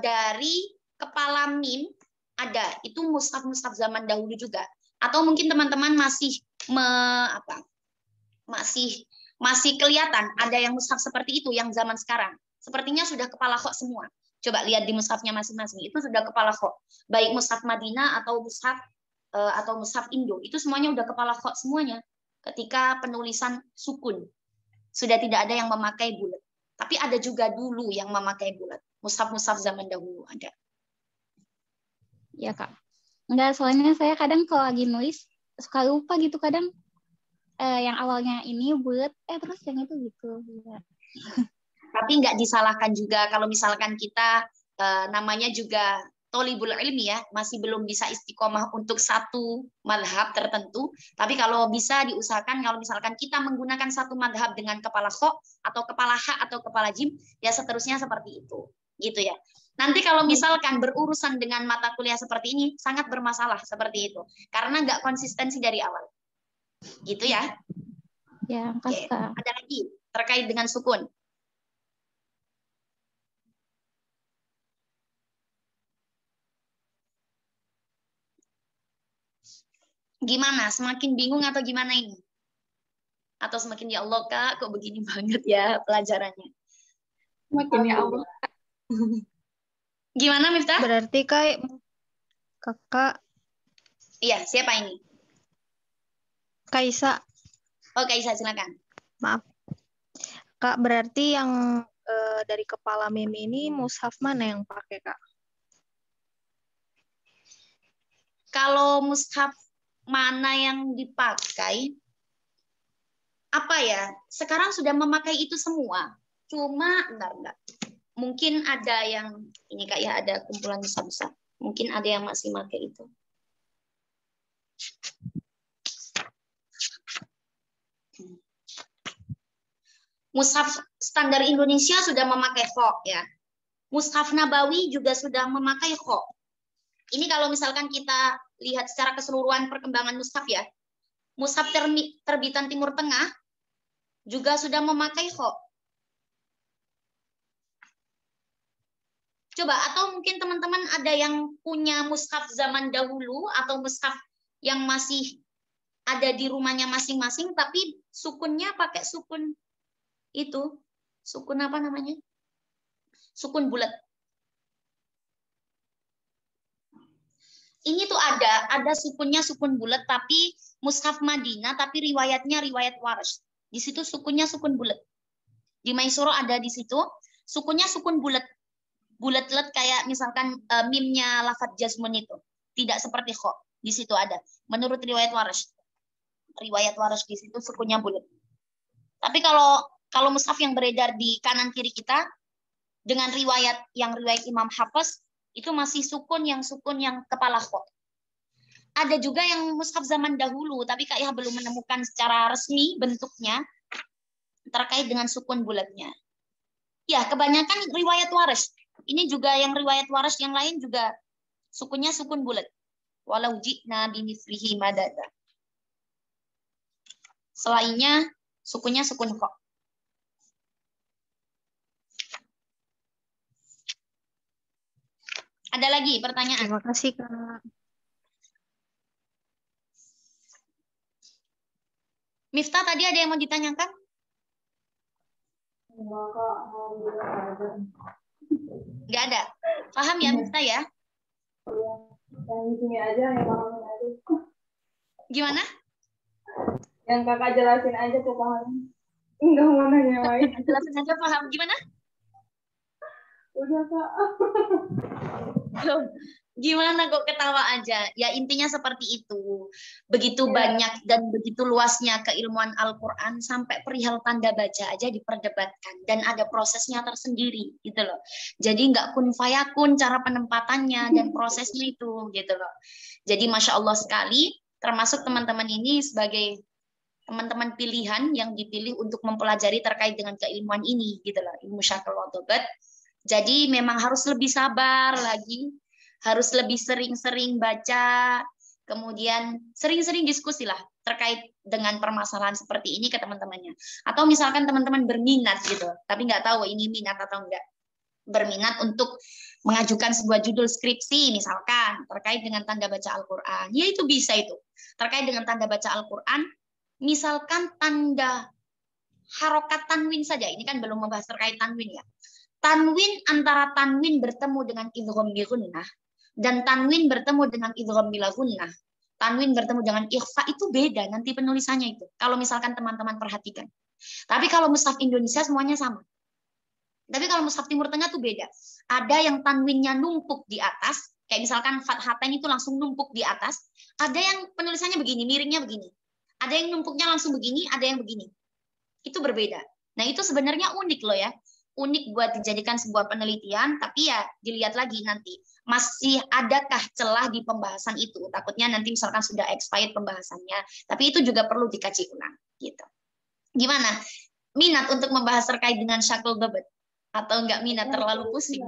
dari kepala mim ada. Itu mushaf-mushaf zaman dahulu juga. Atau mungkin teman-teman masih kelihatan ada yang mushaf seperti itu yang zaman sekarang. Sepertinya sudah kepala kho semua. Coba lihat di mushafnya masing-masing, itu sudah kepala kho. Baik mushaf Madinah atau mushaf Indo, itu semuanya udah kepala kho semuanya. Ketika penulisan sukun, sudah tidak ada yang memakai bulat. Tapi ada juga dulu yang memakai bulat. Mushaf-mushaf zaman dahulu ada. Ya, Kak. Enggak, soalnya saya kadang kalau lagi nulis suka lupa gitu kadang. Yang awalnya ini bulat, terus yang itu gitu. Ya. Tapi nggak disalahkan juga kalau misalkan kita namanya juga tholibul ilmi ya, masih belum bisa istiqomah untuk satu madhab tertentu. Tapi kalau bisa diusahakan kalau misalkan kita menggunakan satu madhab dengan kepala kho atau kepala ha atau kepala jim, ya seterusnya seperti itu, gitu ya. Nanti kalau misalkan berurusan dengan mata kuliah seperti ini sangat bermasalah seperti itu, karena nggak konsistensi dari awal, gitu ya. Ya, makasih, Kak. Ada lagi terkait dengan sukun. Gimana? Semakin bingung atau gimana ini? Atau semakin ya Allah Kak, kok begini banget ya pelajarannya? Makin ya Allah. Gimana Miftah? Berarti kayak kakak Iya, siapa ini? Kaisa. Oh, Kaisa, silakan. Maaf. Kak, berarti yang dari kepala Mimi ini mushaf mana yang pakai, Kak? Kalau mushaf mana yang dipakai, apa ya? Sekarang sudah memakai itu semua. Cuma, enggak. Mungkin ada yang, ini Kak ya, ada kumpulan besar-besar. Mungkin ada yang masih pakai itu. Mushaf standar Indonesia sudah memakai kho ya. Mushaf Nabawi juga sudah memakai kho. Ini kalau misalkan kita lihat secara keseluruhan perkembangan mushaf ya. Mushaf terbitan Timur Tengah juga sudah memakai kho. Coba, atau mungkin teman-teman ada yang punya mushaf zaman dahulu atau mushaf yang masih ada di rumahnya masing-masing, tapi sukunnya pakai sukun itu. Sukun apa namanya? Sukun bulat. Ini tuh ada sukunnya sukun bulat, tapi mushaf Madinah, tapi riwayatnya riwayat Warsh. Di situ sukunnya sukun bulat. Di Maisuro ada di situ, sukunnya sukun bulat. Bulat-bulat kayak misalkan mimnya lafadz jazmun itu. Tidak seperti kho. Di situ ada. Menurut riwayat Warsh. Riwayat Warsh di situ sukunnya bulat. Tapi kalau mushaf yang beredar di kanan kiri kita dengan riwayat Imam Hafiz itu masih sukun yang kepala kho. Ada juga yang mushaf zaman dahulu, tapi Kak Yah belum menemukan secara resmi bentuknya terkait dengan sukun bulatnya. Ya, kebanyakan riwayat Warsh. Ini juga yang riwayat Warsh yang lain juga sukunnya sukun bulat. Walau ji'na bimithlihi madada. Selainnya sukunnya sukun kho. Ada lagi pertanyaan? Terima kasih, Kak. Miftah, tadi ada yang mau ditanyakan? Nggak ada. Paham ya Miftah ya? Yang di sini aja, yang pahamin aja. Gimana? Yang kakak jelasin aja kok paham. Enggak mau nanya lain. Jelasin aja paham. Gimana? Udah kak. Gimana kok ketawa aja? Ya intinya seperti itu. Begitu Ya. banyak dan begitu luasnya keilmuan Al-Quran sampai perihal tanda baca aja diperdebatkan. Dan ada prosesnya tersendiri gitu loh. Jadi nggak kun fayakun cara penempatannya dan prosesnya itu gitu loh. Jadi Masya Allah sekali, termasuk teman-teman ini sebagai teman-teman pilihan yang dipilih untuk mempelajari terkait dengan keilmuan ini gitu loh. Ilmu syakal wa tobat. Jadi memang harus lebih sabar lagi, harus lebih sering-sering baca, kemudian sering-sering diskusi lah terkait dengan permasalahan seperti ini ke teman-temannya. Atau misalkan teman-teman berminat gitu, tapi nggak tahu ini minat atau enggak. Berminat untuk mengajukan sebuah judul skripsi misalkan terkait dengan tanda baca Al-Quran. Ya itu bisa itu. Terkait dengan tanda baca Al-Quran, misalkan tanda harokat tanwin saja. Ini kan belum membahas terkait tanwin ya. Tanwin antara tanwin bertemu dengan idgham bi gunnah dan tanwin bertemu dengan idgham bila gunnah. Tanwin bertemu dengan ikhfa itu beda nanti penulisannya itu. Kalau misalkan teman-teman perhatikan. Tapi kalau mushaf Indonesia semuanya sama. Tapi kalau mushaf Timur Tengah tuh beda. Ada yang tanwinnya numpuk di atas, kayak misalkan fathatain itu langsung numpuk di atas. Ada yang penulisannya begini, miringnya begini. Ada yang numpuknya langsung begini, ada yang begini. Itu berbeda. Nah, itu sebenarnya unik loh ya. Unik buat dijadikan sebuah penelitian, tapi ya dilihat lagi nanti masih adakah celah di pembahasan itu. Takutnya nanti misalkan sudah expired pembahasannya, tapi itu juga perlu dikaji ulang gitu. Gimana? Minat untuk membahas terkait dengan syakul babad atau enggak minat, terlalu pusing?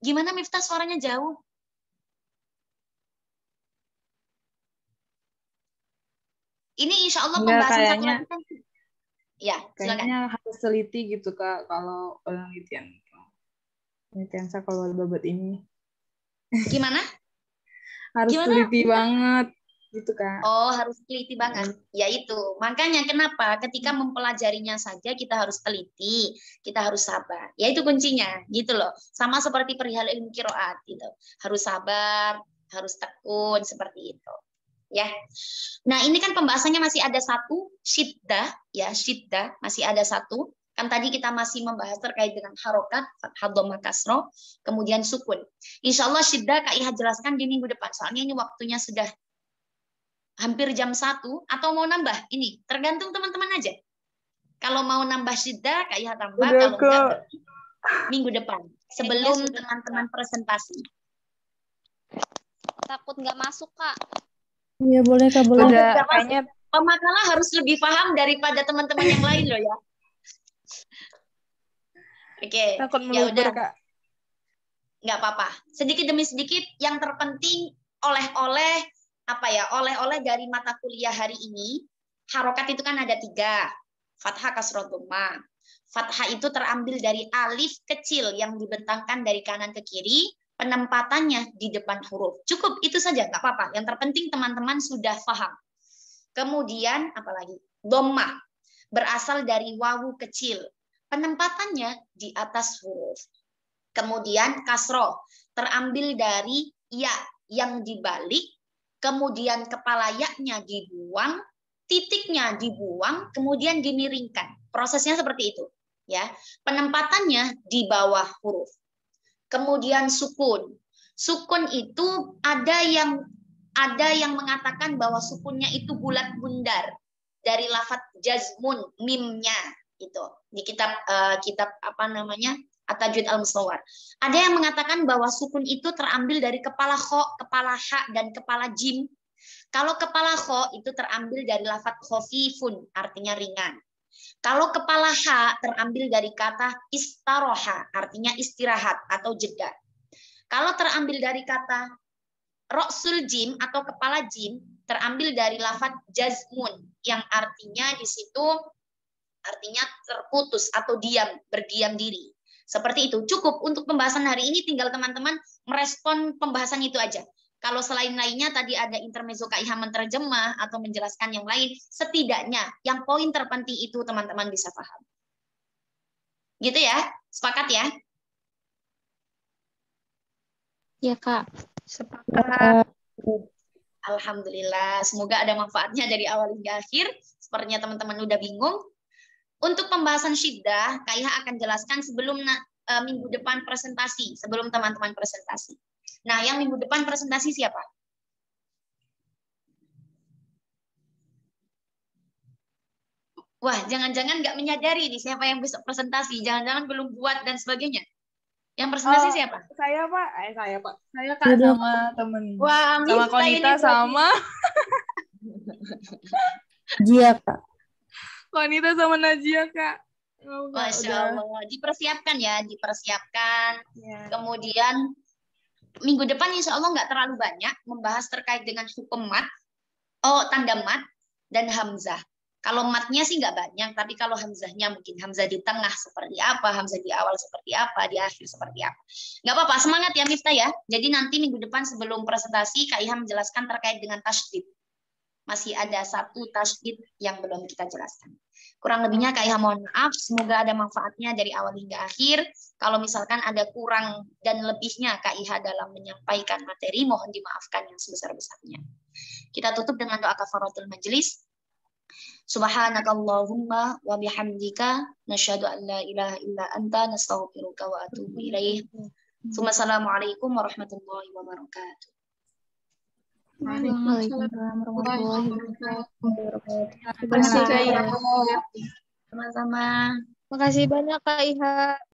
Gimana Miftah, suaranya jauh? Ini insya Allah pembahasan satu lagi kan? Ya, silakan. Kayaknya harus teliti gitu Kak kalau penelitian syakal wal babat ini. Gimana? Harus Gimana? teliti banget. gitu Kak. Oh, harus teliti banget. Ya itu. Makanya kenapa ketika mempelajarinya saja kita harus teliti, kita harus sabar. Ya itu kuncinya, gitu loh. Sama seperti perihal ilmu qiraat gitu. Harus sabar, harus tekun seperti itu. Ya. Nah, ini kan pembahasannya masih ada satu, syiddah, ya, syiddah masih ada satu. Kan tadi kita masih membahas terkait dengan harokat, fathah, dhamma, kasroh, kemudian sukun. Insya Allah syiddah Kak Iha jelaskan di minggu depan. Soalnya ini waktunya sudah hampir jam 1, atau mau nambah? Ini tergantung teman-teman aja. Kalau mau nambah syiddah, Kak Iha tambah. Udah, kalau enggak, minggu depan. Sebelum teman-teman presentasi. Takut nggak masuk, Kak. Iya boleh Kak, boleh. Udah, kayaknya pemakalah harus lebih paham daripada teman-teman yang lain loh ya. Oke, Takut ya meluber udah. Kak. Nggak apa-apa. Sedikit demi sedikit, yang terpenting oleh-oleh apa ya? Oleh-oleh dari mata kuliah hari ini. Harokat itu kan ada 3. Fathah, kasroh, dhamma. Fathah itu terambil dari alif kecil yang dibentangkan dari kanan ke kiri. Penempatannya di depan huruf. Cukup itu saja, nggak apa-apa. Yang terpenting teman-teman sudah paham. Kemudian apalagi? Dhamma berasal dari wawu kecil. Penempatannya di atas huruf. Kemudian kasroh terambil dari ya yang dibalik, kemudian kepala ya-nya dibuang, titiknya dibuang, kemudian dimiringkan. Prosesnya seperti itu, ya. Penempatannya di bawah huruf. Kemudian sukun. Sukun itu ada yang mengatakan bahwa sukunnya itu bulat bundar dari lafadz jazmun, mimnya itu di kitab apa namanya At-Tajwid Al-Musawwar. Ada yang mengatakan bahwa sukun itu terambil dari kepala kho, kepala ha, dan kepala jim. Kalau kepala kho itu terambil dari lafadz khafifun, artinya ringan. Kalau kepala ha terambil dari kata istaroha, artinya istirahat atau jeda. Kalau terambil dari kata roksul jim atau kepala jim, terambil dari lafadz jazmun, yang artinya di situ artinya terputus atau diam, berdiam diri. Seperti itu. Cukup untuk pembahasan hari ini, tinggal teman-teman merespon pembahasan itu aja. Kalau selain-lainnya tadi ada intermezzo Kak Iha menerjemah atau menjelaskan yang lain, setidaknya yang poin terpenting itu teman-teman bisa paham. Gitu ya? Sepakat ya? Iya, Kak. Sepakat. Alhamdulillah. Semoga ada manfaatnya dari awal hingga akhir. Sepertinya teman-teman udah bingung. Untuk pembahasan syiddah, Kak Iha akan jelaskan sebelum minggu depan presentasi, sebelum teman-teman presentasi. Nah, yang minggu depan presentasi siapa? Wah, jangan-jangan nggak menyadari nih siapa yang besok presentasi. Jangan-jangan belum buat dan sebagainya. Yang presentasi siapa? Saya Pak. Saya Pak. Saya Kak sama temen. Wah, sama Konita sama. Jia Kak. Konita sama Najia Kak. Masya Allah. Dipersiapkan ya, dipersiapkan. Ya. Kemudian minggu depan insya Allah nggak terlalu banyak membahas terkait dengan hukum mat, tanda mat, dan hamzah. Kalau matnya sih nggak banyak, tapi kalau hamzahnya mungkin hamzah di tengah seperti apa, hamzah di awal seperti apa, di akhir seperti apa. Nggak apa-apa, semangat ya Miftah ya. Jadi nanti minggu depan sebelum presentasi, Kak Iha menjelaskan terkait dengan tasydid. Masih ada satu tasydid yang belum kita jelaskan. Kurang lebihnya Kak Iha mohon maaf, semoga ada manfaatnya dari awal hingga akhir. Kalau misalkan ada kurang dan lebihnya Kak Iha dalam menyampaikan materi, mohon dimaafkan yang sebesar-besarnya. Kita tutup dengan doa kafaratul majelis. Subhanakallahumma wa bihamdika nasyhadu an la ilaha illa anta nastaghfiruka wa atubu ilaih. Assalamualaikum warahmatullahi wabarakatuh. Waalaikumsalam warahmatullahi wabarakatuh. Terima kasih Kak Iha. Sama-sama. Makasih banyak Kak Iha.